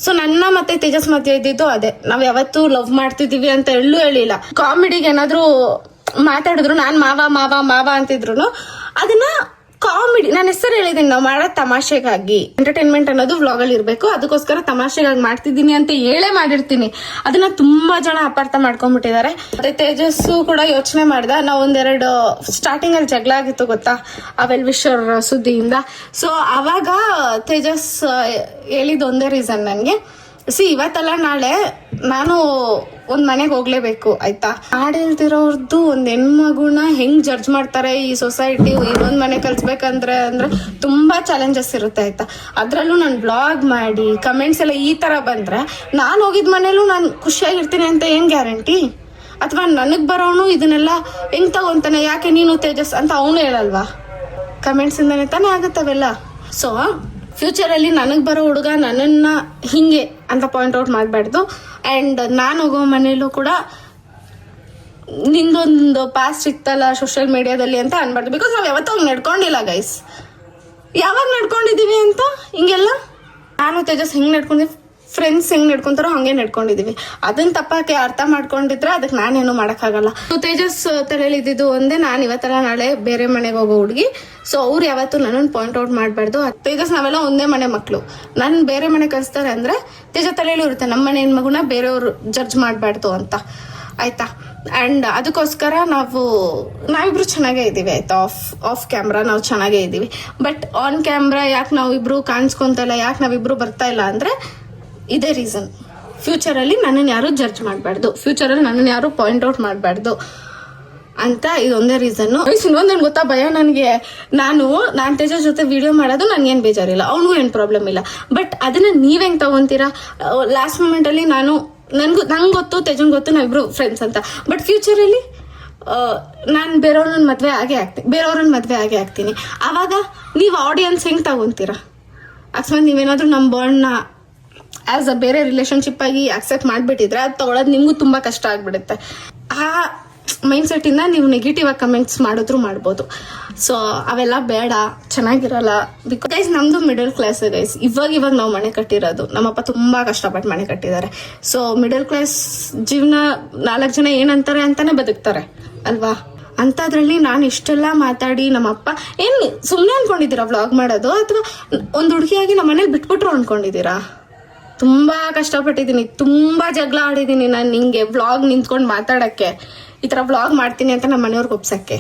ಸೊ ನನ್ನ ಮತ್ತೆ ತೇಜಸ್ ಮಧ್ಯೆ ಇದ್ದಿದ್ದು ಅದೇ. ನಾವ್ ಯಾವತ್ತೂ ಲವ್ ಮಾಡ್ತಿದೀವಿ ಅಂತ ಹೇಳಿಲ್ಲ. ಕಾಮಿಡಿಗೆ ಏನಾದ್ರು ಮಾತಾಡಿದ್ರು, ನಾನು ಮಾವ ಮಾವ ಮಾವ ಅಂತಿದ್ರು, ಅದನ್ನ ಕಾಮಿಡಿ, ನನ್ನ ಹೆಸರು ಹೇಳಿದೀನಿ, ನಾವು ಮಾಡೋ ತಮಾಷೆಗಾಗಿ. ಎಂಟರ್ಟೈನ್ಮೆಂಟ್ ಅನ್ನೋದು ವ್ಲಾಗ್ ಅಲ್ಲಿ ಇರ್ಬೇಕು, ಅದಕ್ಕೋಸ್ಕರ ತಮಾಷೆಗಾಗಿ ಮಾಡ್ತಿದ್ದೀನಿ ಅಂತ ಹೇಳೇ ಮಾಡಿರ್ತೀನಿ. ಅದನ್ನ ತುಂಬಾ ಜನ ಅಪಾರ್ಥ ಮಾಡ್ಕೊಂಡ್ಬಿಟ್ಟಿದ್ದಾರೆ. ಮತ್ತೆ ತೇಜಸ್ಸು ಕೂಡ ಯೋಚನೆ ಮಾಡ್ದ, ನಾವು ಒಂದೆರಡು ಸ್ಟಾರ್ಟಿಂಗ್ ಅಲ್ಲಿ ಜಗಳ ಆಗಿತ್ತು ಗೊತ್ತಾ, ಆ ವೆಲ್ ವಿಶರ್ ಸುದ್ದಿಯಿಂದ. ಸೊ ಅವಾಗ ತೇಜಸ್ ಹೇಳಿದ ಒಂದೇ ರೀಸನ್ ನನ್ಗೆ, ಇವತ್ತಲ್ಲ ನಾಳೆ ನಾನು ಒಂದ್ ಮನೆಗೆ ಹೋಗ್ಲೇಬೇಕು ಆಯ್ತಾ. ಹಾಡು ಹೇಳ್ತಿರೋರ್ದು ಒಂದ್ ಹೆಣ್ಮಗುನ ಹೆಂಗ್ ಜಡ್ಜ್ ಮಾಡ್ತಾರೆ ಈ ಸೊಸೈಟಿ, ಇನ್ನೊಂದ್ ಮನೆ ಕಲ್ಸ್ಬೇಕಂದ್ರೆ ತುಂಬಾ ಚಾಲೆಂಜಸ್ ಇರುತ್ತೆ ಆಯ್ತಾ. ಅದ್ರಲ್ಲೂ ನಾನು ಬ್ಲಾಗ್ ಮಾಡಿ ಕಮೆಂಟ್ಸ್ ಎಲ್ಲ ಈ ತರ ಬಂದ್ರೆ ನಾನು ಹೋಗಿದ್ ಮನೇಲೂ ನಾನು ಖುಷಿಯಾಗಿರ್ತೀನಿ ಅಂತ ಏನ್ ಗ್ಯಾರಂಟಿ? ಅಥವಾ ನನಗ್ ಬರೋನು ಇದನ್ನೆಲ್ಲ ಹೆಂಗ್ ತಗೊಂತಾನೆ, ಯಾಕೆ ನೀನು ತೇಜಸ್ ಅಂತ ಅವನು ಹೇಳಲ್ವಾ? ಕಮೆಂಟ್ಸ್ ಇಂದಾನೆ ತಾನೇ ಆಗತ್ತವೆಲ್ಲ. ಸೊ ಫ್ಯೂಚರ್ ಅಲ್ಲಿ ನನಗ್ ಬರೋ ಹುಡುಗ ನನ್ನನ್ನ ಹಿಂಗೆ ಅಂತ ಪಾಯಿಂಟ್ ಔಟ್ ಮಾಡಬಾರ್ದು. ಅಂಡ್ ನಾನು ಹೋಗೋ ಮನೇಲೂ ಕೂಡ ನಿಂದೊಂದು ಪಾಸ್ಟ್ ಇತ್ತಲ್ಲ ಸೋಷಿಯಲ್ ಮೀಡಿಯಾದಲ್ಲಿ ಅಂತ ಅನ್ಬಾರ್ದು. ಬಿಕಾಸ್ ನಾವ್ ಯಾವತ್ತೂ ಹಂಗೆ ನಡ್ಕೊಂಡಿಲ್ಲ ಗೈಸ್. ಯಾವಾಗ ನಡ್ಕೊಂಡಿದೀವಿ ಅಂತ ಹಿಂಗೆಲ್ಲ ನಾನು ತೇಜಸ್ ಹೆಂಗ್ ನಡ್ಕೊಂಡಿವಿ, ಫ್ರೆಂಡ್ಸ್ ಹೆಂಗ್ ನಡ್ಕೊಂತಾರೋ ಹಂಗೆ ನಡ್ಕೊಂಡಿದೀವಿ. ಅದನ್ನ ತಪ್ಪಕ್ಕೆ ಅರ್ಥ ಮಾಡ್ಕೊಂಡಿದ್ರೆ ಅದಕ್ಕೆ ನಾನೇನು ಮಾಡಕ್ಕಾಗಲ್ಲ. ತೇಜಸ್ ತಲೆಯಲ್ಲಿ ಇದ್ದಿದ್ದು ಒಂದೇ, ನಾನು ಇವತ್ತೆಲ್ಲ ನಾಳೆ ಬೇರೆ ಮನೆಗೆ ಹೋಗೋ ಹುಡುಗಿ. ಸೊ ಅವ್ರು ಯಾವತ್ತೂ ನನ್ನನ್ನು ಪಾಯಿಂಟ್ ಔಟ್ ಮಾಡಬಾರ್ದು. ತೇಜಸ್ ನಾವೆಲ್ಲ ಒಂದೇ ಮನೆ ಮಕ್ಕಳು, ನನ್ನ ಬೇರೆ ಮನೆ ಕಳಿಸ್ತಾರೆ ಅಂದ್ರೆ ತೇಜಸ್ ತಲೆಯಲ್ಲಿ ಇರುತ್ತೆ ನಮ್ಮ ಮನೆ ಹೆಣ್ಮಗುನ ಬೇರೆಯವ್ರು ಜಡ್ಜ್ ಮಾಡಬಾರ್ದು ಅಂತ ಆಯ್ತಾ. ಅಂಡ್ ಅದಕ್ಕೋಸ್ಕರ ನಾವಿಬ್ರು ಚೆನ್ನಾಗೇ ಇದ್ದೀವಿ ಆಯ್ತಾ. ಆಫ್ ಕ್ಯಾಮ್ರಾ ನಾವು ಚೆನ್ನಾಗೇ ಇದ್ದೀವಿ. ಬಟ್ ಆನ್ ಕ್ಯಾಮ್ರಾ ಯಾಕೆ ನಾವಿಬ್ರು ಕಾಣಿಸ್ಕೊಂತ ಇಲ್ಲ, ಯಾಕೆ ನಾವಿಬ್ರು ಬರ್ತಾ ಇಲ್ಲ ಅಂದ್ರೆ ಇದೇ ರೀಸನ್. ಫ್ಯೂಚರಲ್ಲಿ ನನ್ನನ್ನು ಯಾರು ಜಡ್ಜ್ ಮಾಡಬಾರ್ದು, ಫ್ಯೂಚರಲ್ಲಿ ನನ್ನನ್ನು ಯಾರು ಪಾಯಿಂಟ್ ಔಟ್ ಮಾಡಬಾರ್ದು ಅಂತ ಇದೊಂದೇ ರೀಸನ್ನು. ಇನ್ನೊಂದೇನು ಗೊತ್ತಾ ಭಯ ನನಗೆ, ನಾನು ತೇಜಸ್ ಜೊತೆ ವಿಡಿಯೋ ಮಾಡೋದು ನನ್ಗೇನು ಬೇಜಾರಿಲ್ಲ, ಅವನಿಗೂ ಏನು ಪ್ರಾಬ್ಲಮ್ ಇಲ್ಲ. ಬಟ್ ಅದನ್ನ ನೀವ್ ಹೆಂಗ್ ತಗೊಂತೀರಾ? ಲಾಸ್ಟ್ ಮೂಮೆಂಟ್ ಅಲ್ಲಿ ನಂಗೆ ಗೊತ್ತು, ತೇಜನ್ ಗೊತ್ತು, ನಾವಿಬ್ರು ಫ್ರೆಂಡ್ಸ್ ಅಂತ. ಬಟ್ ಫ್ಯೂಚರಲ್ಲಿ ನಾನು ಬೇರೆಯವ್ರನ್ನ ಮದ್ವೆ ಆಗೇ ಆಗ್ತೀನಿ. ಆವಾಗ ನೀವು ಆಡಿಯನ್ಸ್ ಹೆಂಗ್ ತಗೊಂತೀರಾ? ಅಕಸ್ಮಾತ್ ನೀವೇನಾದ್ರೂ ನಮ್ಮ ಬಾಂಡ್ನ ಆಸ್ ಅ ಬೇರೆ ರಿಲೇಶನ್ಶಿಪ್ ಆಗಿ ಅಕ್ಸೆಪ್ಟ್ ಮಾಡ್ಬಿಟ್ಟಿದ್ರೆ ಅದು ತಗೊಳೋದು ನಿಮ್ಗೂ ತುಂಬಾ ಕಷ್ಟ ಆಗ್ಬಿಡುತ್ತೆ. ಆ ಮೈಂಡ್ ಸೆಟ್ ಇಂದ ನೀವು ನೆಗೆಟಿವ್ ಆಗಿ ಕಮೆಂಟ್ಸ್ ಮಾಡಿದ್ರು ಮಾಡ್ಬೋದು. ಸೊ ಅವೆಲ್ಲ ಬೇಡ, ಚೆನ್ನಾಗಿರಲ್ಲ. ಬಿಕಾಸ್ ನಮ್ದು ಮಿಡಲ್ ಕ್ಲಾಸ್ ಗೈಸ್. ಇವಾಗ ನಾವು ಮನೆ ಕಟ್ಟಿರೋದು, ನಮ್ಮಪ್ಪ ತುಂಬಾ ಕಷ್ಟಪಟ್ಟು ಮನೆ ಕಟ್ಟಿದ್ದಾರೆ. ಸೊ ಮಿಡಲ್ ಕ್ಲಾಸ್ ಜೀವನ 4 ಜನ ಏನಂತಾರೆ ಅಂತಾನೆ ಬದುಕ್ತಾರೆ ಅಲ್ವಾ. ಅಂತದ್ರಲ್ಲಿ ನಾನು ಇಷ್ಟೆಲ್ಲ ಮಾತಾಡಿ ನಮ್ಮಪ್ಪ ಏನ್ ಸುಮ್ಮನೆ ಅನ್ಕೊಂಡಿದ್ದೀರಾ ವ್ಲಾಗ್ ಮಾಡೋದು, ಅಥವಾ ಒಂದು ಹುಡುಗಿಯಾಗಿ ನಮ್ಮ ಮನೇಲಿ ಬಿಟ್ಬಿಟ್ರು ಅನ್ಕೊಂಡಿದ್ದೀರಾ? ತುಂಬಾ ಕಷ್ಟಪಟ್ಟಿದ್ದೀನಿ, ತುಂಬಾ ಜಗಳ ಆಡಿದ್ದೀನಿ ನಾನು ಹಿಂಗೆ ವ್ಲಾಗ್ ನಿಂತ್ಕೊಂಡು ಮಾತಾಡಕ್ಕೆ, ಈ ತರ ವ್ಲಾಗ್ ಮಾಡ್ತೀನಿ ಅಂತ ನಮ್ಮ ಮನೆಯವ್ರಿಗೆ ಒಪ್ಸಕ್ಕೆ.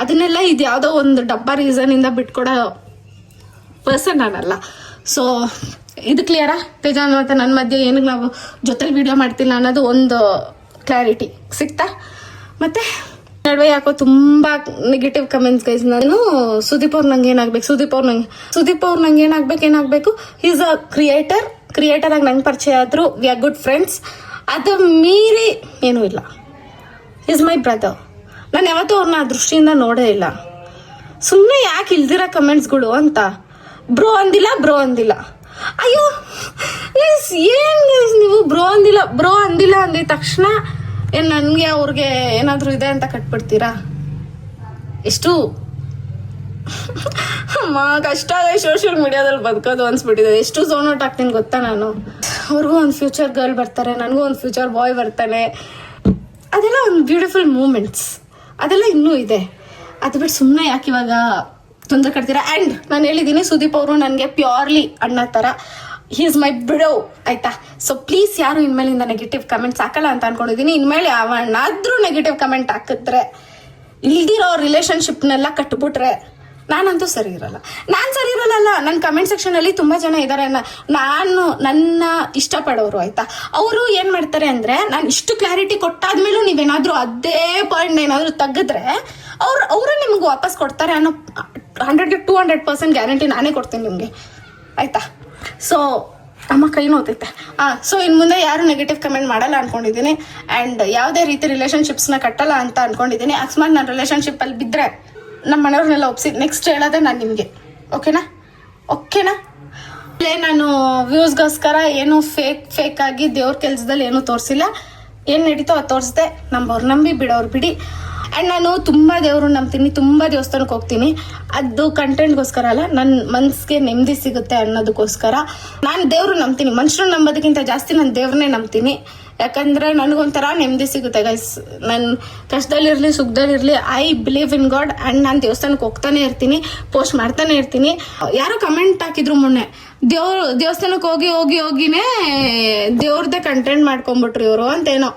ಅದನ್ನೆಲ್ಲ ಇದು ಯಾವುದೋ ಒಂದು ಡಬ್ಬ ರೀಸನ್ ಇಂದ ಬಿಟ್ಕೊಡೋ ಪರ್ಸನ್ ನಾನಲ್ಲ. ಸೊ ಇದು ಕ್ಲಿಯರಾ? ತೇಜಾನ್ ಮತ್ತೆ ನನ್ನ ಮಧ್ಯೆ ಏನಕ್ಕೆ ನಾವು ಜೊತೆಲಿ ವಿಡಿಯೋ ಮಾಡ್ತಿಲ್ಲ ಅನ್ನೋದು ಒಂದು ಕ್ಲಾರಿಟಿ ಸಿಕ್ತಾ? ಮತ್ತೆ ನಡುವೆ ಯಾಕೋ ತುಂಬಾ ನೆಗೆಟಿವ್ ಕಮೆಂಟ್ಸ್ ಗೈಸ್. ನಾನು ಸುದೀಪ್ ಅವ್ರು ನಂಗೆ ಏನಾಗ್ಬೇಕು, ಈಸ್ ಅ ಕ್ರಿಯೇಟರ್ ಆಗಿ ನಂಗೆ ಪರಿಚಯ ಆದ್ರು, ವಿ ಆರ್ ಗುಡ್ ಫ್ರೆಂಡ್ಸ್. ಅದು ಮೀರಿ ಏನೂ ಇಲ್ಲ. Is my brother. ನಾನು ಯಾವತ್ತೂ ಅವ್ರನ್ನ ಆ ದೃಷ್ಟಿಯಿಂದ ನೋಡೇ ಇಲ್ಲ. ಸುಮ್ಮನೆ ಯಾಕೆ ಇಲ್ದಿರ ಕಮೆಂಟ್ಸ್ಗಳು ಅಂತ. ಬ್ರೋ ಅಂದಿಲ್ಲ. ಅಯ್ಯೋ ಏನ್ ನೀವು ಬ್ರೋ ಅಂದಿಲ್ಲ ಅಂದಿದ ತಕ್ಷಣ ಏನ್ ನನ್ಗೆ ಅವ್ರಿಗೆ ಏನಾದ್ರು ಇದೆ ಅಂತ ಕಟ್ಬಿಡ್ತೀರಾ? ಎಷ್ಟು ಕಷ್ಟ ಇದೆ ಸೋಷಿಯಲ್ ಮೀಡಿಯಾದಲ್ಲಿ ಬದುಕೋದು ಅನ್ಸ್ಬಿಟ್ಟಿದೆ. ಎಷ್ಟು ಝೋನ್ ಔಟ್ ಆಗ್ತೀನಿ ಗೊತ್ತಾ ನಾನು. ಅವ್ರಿಗೂ ಒಂದು ಫ್ಯೂಚರ್ ಗರ್ಲ್ ಬರ್ತಾರೆ, ನನಗೂ ಒಂದು ಫ್ಯೂಚರ್ ಬಾಯ್ ಬರ್ತಾನೆ. ಅದೆಲ್ಲ ಒಂದು ಬ್ಯೂಟಿಫುಲ್ ಮೂಮೆಂಟ್ಸ್, ಅದೆಲ್ಲ ಇನ್ನೂ ಇದೆ. ಅದು ಬಿಟ್ಟು ಸುಮ್ಮನೆ ಯಾಕೆ ಇವಾಗ ತೊಂದರೆ ಕಟ್ತೀರಾ? ಆ್ಯಂಡ್ ನಾನು ಹೇಳಿದ್ದೀನಿ, ಸುದೀಪ್ ಅವರು ನನಗೆ ಪ್ಯೂರ್ಲಿ ಅಣ್ಣ ಥರ. ಹಿ ಇಸ್ ಮೈ ಬ್ರೋ ಆಯ್ತಾ. ಸೊ ಪ್ಲೀಸ್ ಯಾರು ಇನ್ಮೇಲಿಂದ ನೆಗೆಟಿವ್ ಕಮೆಂಟ್ಸ್ ಹಾಕಲ್ಲ ಅಂತ ಅನ್ಕೊಂಡಿದ್ದೀನಿ. ಇನ್ಮೇಲೆ ಯಾವಣ್ಣಾದ್ರೂ ನೆಗೆಟಿವ್ ಕಮೆಂಟ್ ಹಾಕಿದ್ರೆ, ಇಲ್ದಿರೋ ರಿಲೇಶನ್ಶಿಪ್ನೆಲ್ಲ ಕಟ್ಬಿಟ್ರೆ ನಾನಂತೂ ಸರಿ ಇರಲ್ಲ. ನನ್ನ ಕಮೆಂಟ್ ಸೆಕ್ಷನ್ ಅಲ್ಲಿ ತುಂಬಾ ಜನ ಇದ್ದಾರೆ, ನನ್ನ ಇಷ್ಟಪಡೋರು ಆಯ್ತಾ. ಅವರು ಏನ್ ಮಾಡ್ತಾರೆ ಅಂದ್ರೆ, ನಾನು ಇಷ್ಟು ಕ್ಲಾರಿಟಿ ಕೊಟ್ಟಾದ್ಮೇಲೂ ನೀವೇನಾದ್ರೂ ಅದೇ ಪಾಯಿಂಟ್ ಏನಾದ್ರೂ ತೆಗೆದ್ರೆ ಅವರು ನಿಮ್ಗೆ ವಾಪಸ್ ಕೊಡ್ತಾರೆ ಅನ್ನೋ 100ಗೆ 200% ಗ್ಯಾರಂಟಿ ನಾನೇ ಕೊಡ್ತೀನಿ ನಿಮ್ಗೆ ಆಯ್ತಾ. ಸೊ ಅಮ್ಮ ಕೈ ನೋತೈತೆ. ಸೊ ಇನ್ನು ಮುಂದೆ ಯಾರು ನೆಗೆಟಿವ್ ಕಮೆಂಟ್ ಮಾಡಲ್ಲ ಅನ್ಕೊಂಡಿದ್ದೀನಿ. ಆ್ಯಂಡ್ ಯಾವುದೇ ರೀತಿ ರಿಲೇಶನ್ಶಿಪ್ಸ್ನ ಕಟ್ಟಲ್ಲ ಅಂತ ಅನ್ಕೊಂಡಿದ್ದೀನಿ. ಅಕಸ್ಮಾತ್ ನಾನು ರಿಲೇಶನ್ಶಿಪ್ಪಲ್ಲಿ ಬಿದ್ದರೆ ನಮ್ಮ ಮನೆಯವ್ರನ್ನೆಲ್ಲ ಒಪ್ಸಿ ನೆಕ್ಸ್ಟ್ ಹೇಳೋದೆ ನಾನು ನಿಮಗೆ. ಓಕೆನಾ? ನಾನು ವ್ಯೂಸ್ಗೋಸ್ಕರ ಏನು ಫೇಕ್ ಆಗಿ ದೇವ್ರ ಕೆಲಸದಲ್ಲಿ ಏನೂ ತೋರಿಸಿಲ್ಲ. ಏನು ನಡೀತೋ ಅದು ತೋರಿಸ್ದೆ. ನಂಬೋರು ನಂಬಿ, ಬಿಡೋರು ಬಿಡಿ. ಆ್ಯಂಡ್ ನಾನು ತುಂಬ ದೇವರು ನಂಬ್ತೀನಿ, ತುಂಬ ದೇವಸ್ಥಾನಕ್ಕೆ ಹೋಗ್ತೀನಿ. ಅದು ಕಂಟೆಂಟ್ಗೋಸ್ಕರ ಅಲ್ಲ, ನನ್ನ ಮನಸ್ಸಿಗೆ ನೆಮ್ಮದಿ ಸಿಗುತ್ತೆ ಅನ್ನೋದಕ್ಕೋಸ್ಕರ ನಾನು ದೇವ್ರು ನಂಬ್ತೀನಿ. ಮನುಷ್ಯರು ನಂಬೋದಕ್ಕಿಂತ ಜಾಸ್ತಿ ನಾನು ದೇವ್ರನ್ನೇ ನಂಬ್ತೀನಿ. ಯಾಕಂದರೆ ನನಗೊಂಥರ ನೆಮ್ಮದಿ ಸಿಗುತ್ತೆ ಗೈಸ್. ನಾನು ಕಷ್ಟದಲ್ಲಿರಲಿ ಸುಖದಲ್ಲಿರಲಿ I believe in God and ನಾನು ದೇವಸ್ಥಾನಕ್ಕೆ ಹೋಗ್ತಾನೆ ಇರ್ತೀನಿ, ಪೋಸ್ಟ್ ಮಾಡ್ತಾನೆ ಇರ್ತೀನಿ. ಯಾರೋ ಕಮೆಂಟ್ ಹಾಕಿದ್ರು ಮೊನ್ನೆ, ದೇವಸ್ಥಾನಕ್ಕೆ ಹೋಗಿನೇ ದೇವ್ರದ್ದೇ ಕಂಟೆಂಟ್ ಮಾಡ್ಕೊಂಬಿಟ್ರು ಇವರು ಅಂತೇನೋ.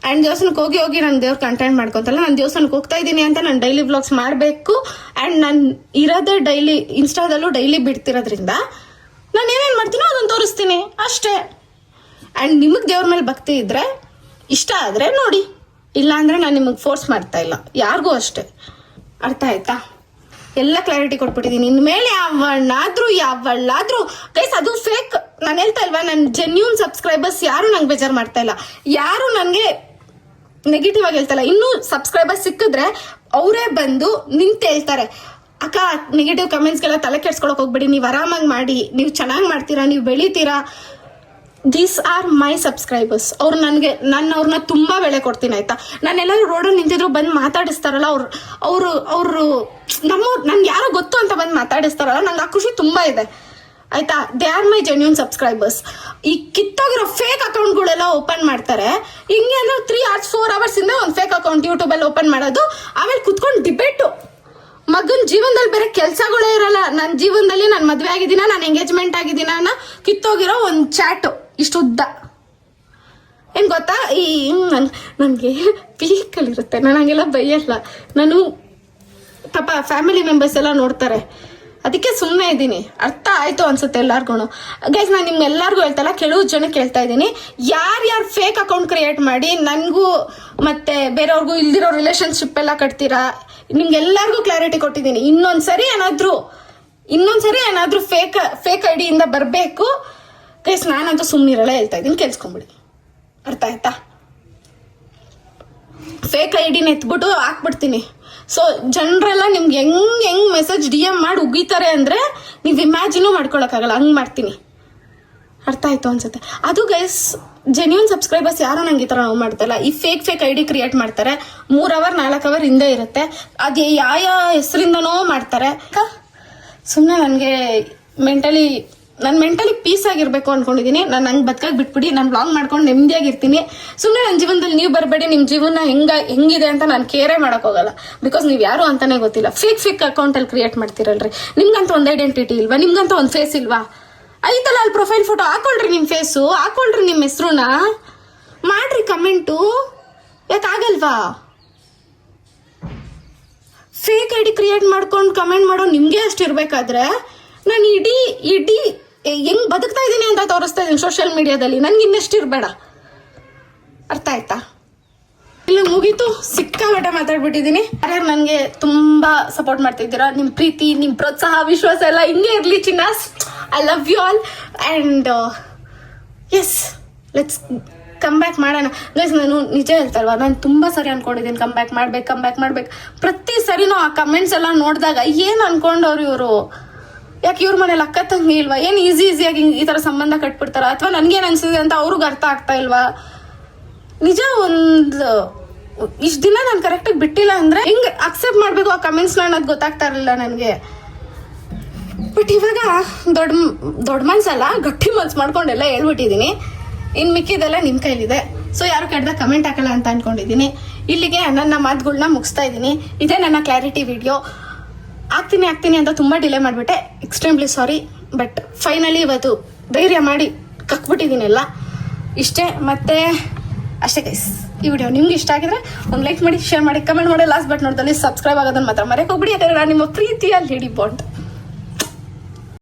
ಆ್ಯಂಡ್ ದೇವಸ್ಥಾನಕ್ಕೆ ಹೋಗಿ ನಾನು ದೇವ್ರ ಕಂಟೆಂಟ್ ಮಾಡ್ಕೊತಲ್ಲ, ನಾನು ದೇವಸ್ಥಾನಕ್ಕೆ ಹೋಗ್ತಾ ಇದ್ದೀನಿ ಅಂತ ನಾನು ಡೈಲಿ ವ್ಲಾಗ್ಸ್ ಮಾಡಬೇಕು. ಆ್ಯಂಡ್ ನಾನು ಇರೋದೇ ಡೈಲಿ ಇನ್ಸ್ಟಾದಲ್ಲೂ ಡೈಲಿ ಬಿಡ್ತಿರೋದ್ರಿಂದ ನಾನು ಏನೇನು ಮಾಡ್ತೀನೋ ಅದನ್ನು ತೋರಿಸ್ತೀನಿ ಅಷ್ಟೇ. ಆ್ಯಂಡ್ ನಿಮಗೆ ದೇವ್ರ ಮೇಲೆ ಭಕ್ತಿ ಇದ್ದರೆ ಇಷ್ಟ ಆದರೆ ನೋಡಿ, ಇಲ್ಲ ಅಂದರೆ ನಾನು ನಿಮಗೆ ಫೋರ್ಸ್ ಮಾಡ್ತಾ ಇಲ್ಲ, ಯಾರಿಗೂ ಅಷ್ಟೇ. ಅರ್ಥ ಆಯ್ತಾ? ಎಲ್ಲ ಕ್ಲಾರಿಟಿ ಕೊಟ್ಬಿಟ್ಟಿದ್ದೀನಿ. ಇನ್ಮೇಲೆ ಯಾವಳ್ಳಾದ್ರೂ ಗೈಸ್ ಅದು ಫೇಕ್. ನಾನು ಹೇಳ್ತಾ ಇಲ್ವಾ, ನನ್ನ ಜೆನ್ಯೂನ್ ಸಬ್ಸ್ಕ್ರೈಬರ್ಸ್ ಯಾರು ನಂಗೆ ಬೇಜಾರು ಮಾಡ್ತಾ ಇಲ್ಲ, ಯಾರು ನನಗೆ ನೆಗೆಟಿವ್ ಆಗಿ ಹೇಳ್ತಾ ಇಲ್ಲ. ಇನ್ನೂ ಸಬ್ಸ್ಕ್ರೈಬರ್ಸ್ ಸಿಕ್ಕಿದ್ರೆ ಅವರೇ ಬಂದು ನಿಂತು ಹೇಳ್ತಾರೆ, ಅಕ್ಕ ನೆಗೆಟಿವ್ ಕಮೆಂಟ್ಸ್ಗೆಲ್ಲ ತಲೆ ಕೆಡ್ಸ್ಕೊಳಕ್ ಹೋಗ್ಬೇಡಿ, ನೀವು ಆರಾಮಾಗಿ ಮಾಡಿ, ನೀವು ಚೆನ್ನಾಗಿ ಮಾಡ್ತೀರಾ, ನೀವು ಬೆಳಿತೀರಾ. These are my subscribers. ನಾನು ಅವ್ರನ್ನ ತುಂಬ ಬೆಲೆ ಕೊಡ್ತೀನಿ ಆಯ್ತಾ. ನಾನೆಲ್ಲರೂ ರೋಡಲ್ಲಿ ನಿಂತಿದ್ರು ಬಂದು ಮಾತಾಡಿಸ್ತಾರಲ್ಲ ಅವರು ನನ್ಗೆ ಯಾರೋ ಗೊತ್ತು ಅಂತ ಬಂದು ಮಾತಾಡಿಸ್ತಾರಲ್ಲ, ನಂಗೆ ಆ ಖುಷಿ ತುಂಬ ಇದೆ ಆಯ್ತಾ. They are my genuine subscribers. ಈ ಕಿತ್ತೋಗಿರೋ ಫೇಕ್ ಅಕೌಂಟ್ಗಳೆಲ್ಲ ಓಪನ್ ಮಾಡ್ತಾರೆ. ಹಿಂಗೆ ಅಂದ್ರೆ 3 hours 4 hours ಇಂದ ಒಂದು ಫೇಕ್ ಅಕೌಂಟ್ ಯೂಟ್ಯೂಬಲ್ಲಿ ಓಪನ್ ಮಾಡೋದು, ಆಮೇಲೆ ಕುತ್ಕೊಂಡು ಡಿಬೇಟು. ಮಗನ ಜೀವನದಲ್ಲಿ ಬೇರೆ ಕೆಲಸಗಳೇ ಇರಲ್ಲ. ನನ್ನ ಜೀವನದಲ್ಲಿ ನಾನು ಮದುವೆ ಆಗಿದ್ದೀನ, ನಾನು ಎಂಗೇಜ್ಮೆಂಟ್ ಆಗಿದ್ದೀನ ಅನ್ನೋ ಕಿತ್ತೋಗಿರೋ ಒಂದು ಚಾಟು ಇಷ್ಟು ಉದ್ದ. ಏನು ಗೊತ್ತಾ, ಈ ನನಗೆ ಪೀಕಲ್ಲಿರುತ್ತೆ, ನಾನು ಹಂಗೆಲ್ಲ ಬೈಯಲ್ಲ. ನಾನು ಪಾಪ ಫ್ಯಾಮಿಲಿ ಮೆಂಬರ್ಸ್ ಎಲ್ಲ ನೋಡ್ತಾರೆ, ಅದಕ್ಕೆ ಸುಮ್ಮನೆ ಇದ್ದೀನಿ. ಅರ್ಥ ಆಯಿತು ಅನ್ಸುತ್ತೆ ಎಲ್ಲರಿಗೂ. ಗೈಸ್ ನಾನು ನಿಮ್ಗೆಲ್ಲರಿಗೂ ಹೇಳ್ತಲ್ಲ, ಕೆಲವು ಜನಕ್ಕೆ ಹೇಳ್ತಾ ಇದ್ದೀನಿ, ಯಾರ್ಯಾರು ಫೇಕ್ ಅಕೌಂಟ್ ಕ್ರಿಯೇಟ್ ಮಾಡಿ ನನಗೂ ಮತ್ತು ಬೇರೆಯವ್ರಿಗೂ ಇಲ್ದಿರೋ ರಿಲೇಷನ್ಶಿಪ್ ಎಲ್ಲ ಕಟ್ತೀರಾ, ನಿಮ್ಗೆಲ್ಲರಿಗೂ ಕ್ಲಾರಿಟಿ ಕೊಟ್ಟಿದ್ದೀನಿ. ಇನ್ನೊಂದ್ಸರಿ ಏನಾದರೂ ಫೇಕ್ ಐಡಿಯಿಂದ ಬರಬೇಕು ಗೈಸ್, ನಾನಂತೂ ಸುಮ್ಮನಿರಲ್ಲ, ಹೇಳ್ತಾ ಇದ್ದೀನಿ, ಕೇಳಿಸ್ಕೊಂಬಿಡಿ. ಅರ್ಥ ಆಯ್ತಾ? ಫೇಕ್ ಐಡಿನ ಎತ್ಬಿಟ್ಟು ಹಾಕ್ಬಿಡ್ತೀನಿ. ಸೊ ಜನರೆಲ್ಲ ನಿಮ್ಗೆ ಹೆಂಗೆ ಮೆಸೇಜ್ DM ಮಾಡಿ ಉಗಿತಾರೆ ಅಂದರೆ ನೀವು ಇಮ್ಯಾಜಿನೂ ಮಾಡ್ಕೊಳಕ್ಕಾಗಲ್ಲ, ಹಂಗೆ ಮಾಡ್ತೀನಿ. ಅರ್ಥ ಆಯಿತು ಅನ್ಸುತ್ತೆ. ಅದು ಗೈಸ್ ಜೆನ್ಯೂನ್ ಸಬ್ಸ್ಕ್ರೈಬರ್ಸ್ ಯಾರು ನಂಗೆ ಈ ಥರ ನಾವು ಮಾಡ್ತಾಯಿಲ್ಲ. ಈ ಫೇಕ್ ಐಡಿ ಕ್ರಿಯೇಟ್ ಮಾಡ್ತಾರೆ, 3 hour 4 hour ಹಿಂದೆ ಇರುತ್ತೆ, ಅದು ಯಾವ ಹೆಸರಿಂದನೋ ಮಾಡ್ತಾರೆ. ಸುಮ್ಮನೆ ನನಗೆ ಮೆಂಟಲಿ ಪೀಸ್ ಆಗಿರಬೇಕು ಅಂದ್ಕೊಂಡಿದ್ದೀನಿ. ನಾನು ಹಂಗೆ ಬದುಕಾಗಿ ಬಿಟ್ಬಿಡಿ, ನಾನು ವ್ಲಾಗ್ ಮಾಡ್ಕೊಂಡು ನೆಮ್ಮದಿಯಾಗಿರ್ತೀನಿ. ಸುಮ್ಮನೆ ನನ್ನ ಜೀವನದಲ್ಲಿ ನೀವು ಬರಬೇಡಿ, ನಿಮ್ಮ ಜೀವನ ಹೆಂಗಿದೆ ಅಂತ ನಾನು ಕೇರೇ ಮಾಡೋಕ್ಕೋಗಲ್ಲ. ಬಿಕಾಸ್ ನೀವು ಯಾರು ಅಂತಲೇ ಗೊತ್ತಿಲ್ಲ. ಫೇಕ್ ಅಕೌಂಟಲ್ಲಿ ಕ್ರಿಯೇಟ್ ಮಾಡ್ತೀರಲ್ರಿ, ನಿಮ್ಗಂತ ಒಂದು ಐಡೆಂಟಿಟಿ ಇಲ್ವಾ, ನಿಮ್ಗಂತ ಒಂದು ಫೇಸ್ ಇಲ್ವಾ? ಐತಲ್ಲ ಅಲ್ಲಿ ಪ್ರೊಫೈಲ್ ಫೋಟೋ ಹಾಕೊಳ್ರಿ, ನಿಮ್ಮ ಫೇಸು ಹಾಕೊಳ್ರಿ, ನಿಮ್ಮ ಹೆಸ್ರುನ ಮಾಡ್ರಿ ಕಮೆಂಟು, ಯಾಕಾಗಲ್ವಾ? ಫೇಕ್ ಐಡಿ ಕ್ರಿಯೇಟ್ ಮಾಡ್ಕೊಂಡು ಕಮೆಂಟ್ ಮಾಡೋ ನಿಮಗೆ ಅಷ್ಟು ಇರಬೇಕಾದ್ರೆ ನಾನು ಇಡೀ ಹೆಂಗ್ ಬದುಕ್ತಾ ಇದ್ದೀನಿ ಅಂತ ತೋರಿಸ್ತಾ ಇದ್ದೀನಿ ಸೋಷಿಯಲ್ ಮೀಡಿಯಾದಲ್ಲಿ. ನನ್ಗೆ ಇನ್ನೆಷ್ಟು ಇರಬೇಡ. ಅರ್ಥ ಆಯ್ತಾ? ಇಲ್ಲ ಮುಗೀತು, ಸಿಕ್ಕಾಪಟ್ಟೆ ಮಾತಾಡ್ಬಿಟ್ಟಿದ್ದೀನಿ. ಯಾರ್ಯಾರು ನನಗೆ ತುಂಬ ಸಪೋರ್ಟ್ ಮಾಡ್ತಿದ್ದೀರಾ, ನಿಮ್ಮ ಪ್ರೀತಿ, ನಿಮ್ಮ ಪ್ರೋತ್ಸಾಹ, ವಿಶ್ವಾಸ ಎಲ್ಲ ಹಿಂಗೆ ಇರಲಿ ಚಿನ್ನಾಸ್. I love you all and yes let's come back ಮಾಡೋಣ ಗೈಸ್. ನಾನು ನಿಜ ಹೇಳ್ತಲ್ವಾ, ನಾನು ತುಂಬ ಸರಿ ಅನ್ಕೊಂಡಿದ್ದೀನಿ ಕಮ್ ಬ್ಯಾಕ್ ಮಾಡ್ಬೇಕು. ಪ್ರತಿ ಸರಿನೂ ಆ ಕಮೆಂಟ್ಸ್ ಎಲ್ಲ ನೋಡಿದಾಗ ಏನು ಅನ್ಕೊಂಡವ್ರು ಇವರು, ಯಾಕೆ ಇವ್ರ ಮನೇಲಿ ಅಕ್ಕ ತಂಗಿ ಇಲ್ವಾ, ಏನು ಈಸಿಯಾಗಿ ಈ ಥರ ಸಂಬಂಧ ಕಟ್ಬಿಡ್ತಾರ, ಅಥವಾ ನನಗೇನು ಅನ್ಸಿದೆ ಅಂತ ಅವ್ರಿಗೆ ಅರ್ಥ ಆಗ್ತಾ ಇಲ್ವಾ? ನಿಜ ಒಂದು ಇಷ್ಟು ದಿನ ನಾನು ಕರೆಕ್ಟಾಗಿ ಬಿಟ್ಟಿಲ್ಲ ಅಂದರೆ ಹೆಂಗೆ ಅಕ್ಸೆಪ್ಟ್ ಮಾಡಬೇಕು ಆ ಕಮೆಂಟ್ಸ್ನ ಅನ್ನೋದು ಗೊತ್ತಾಗ್ತಾ ಇರಲಿಲ್ಲ ನನಗೆ. ಬಟ್ ಇವಾಗ ದೊಡ್ಡ ಮನ್ಸಲ್ಲ, ಗಟ್ಟಿ ಮನ್ಸು ಮಾಡ್ಕೊಂಡೆಲ್ಲ ಹೇಳ್ಬಿಟ್ಟಿದ್ದೀನಿ. ಇನ್ನು ಮಿಕ್ಕಿದೆಲ್ಲ ನಿಮ್ಮ ಕೈಲಿದೆ. ಸೊ ಯಾರು ಕೆಟ್ಟದಾಗ ಕಮೆಂಟ್ ಹಾಕಲ್ಲ ಅಂತ ಅಂದ್ಕೊಂಡಿದ್ದೀನಿ. ಇಲ್ಲಿಗೆ ನನ್ನ ಮಾತುಗಳನ್ನ ಮುಗಿಸ್ತಾ ಇದ್ದೀನಿ. ಇದೇ ನನ್ನ ಕ್ಲಾರಿಟಿ ವಿಡಿಯೋ. ಆಗ್ತೀನಿ ಅಂತ ತುಂಬ ಡಿಲೇ ಮಾಡಿಬಿಟ್ಟೆ, ಎಕ್ಸ್ಟ್ರೀಮ್ಲಿ ಸಾರಿ. ಬಟ್ ಫೈನಲಿ ಇವತ್ತು ಧೈರ್ಯ ಮಾಡಿ ಕಕ್ಬಿಟ್ಟಿದ್ದೀನಿ ಎಲ್ಲ. ಇಷ್ಟೇ, ಮತ್ತೆ ಅಷ್ಟೇ ಗೈಸ್. ಈ ವಿಡಿಯೋ ನಿಮ್ಗೆ ಇಷ್ಟ ಆಗಿದ್ರೆ ಒಂದು ಲೈಕ್ ಮಾಡಿ, ಶೇರ್ ಮಾಡಿ, ಕಮೆಂಟ್ ಮಾಡಿ, ಲಾಸ್ಟ್ ಬಟ್ ನೋಡಿದಲ್ಲಿ ಸಬ್ಸ್ಕ್ರೈಬ್ ಆಗೋದನ್ನು ಮಾತ್ರ ಮರೆಯೋಕೆ ಹೋಗ್ಬಿಡಿ. ಯಾಕಂದರೆ ನಾನು ನಿಮ್ಮ ಪ್ರೀತಿಯ ಲೇಡಿ ಬಾಂಡ್.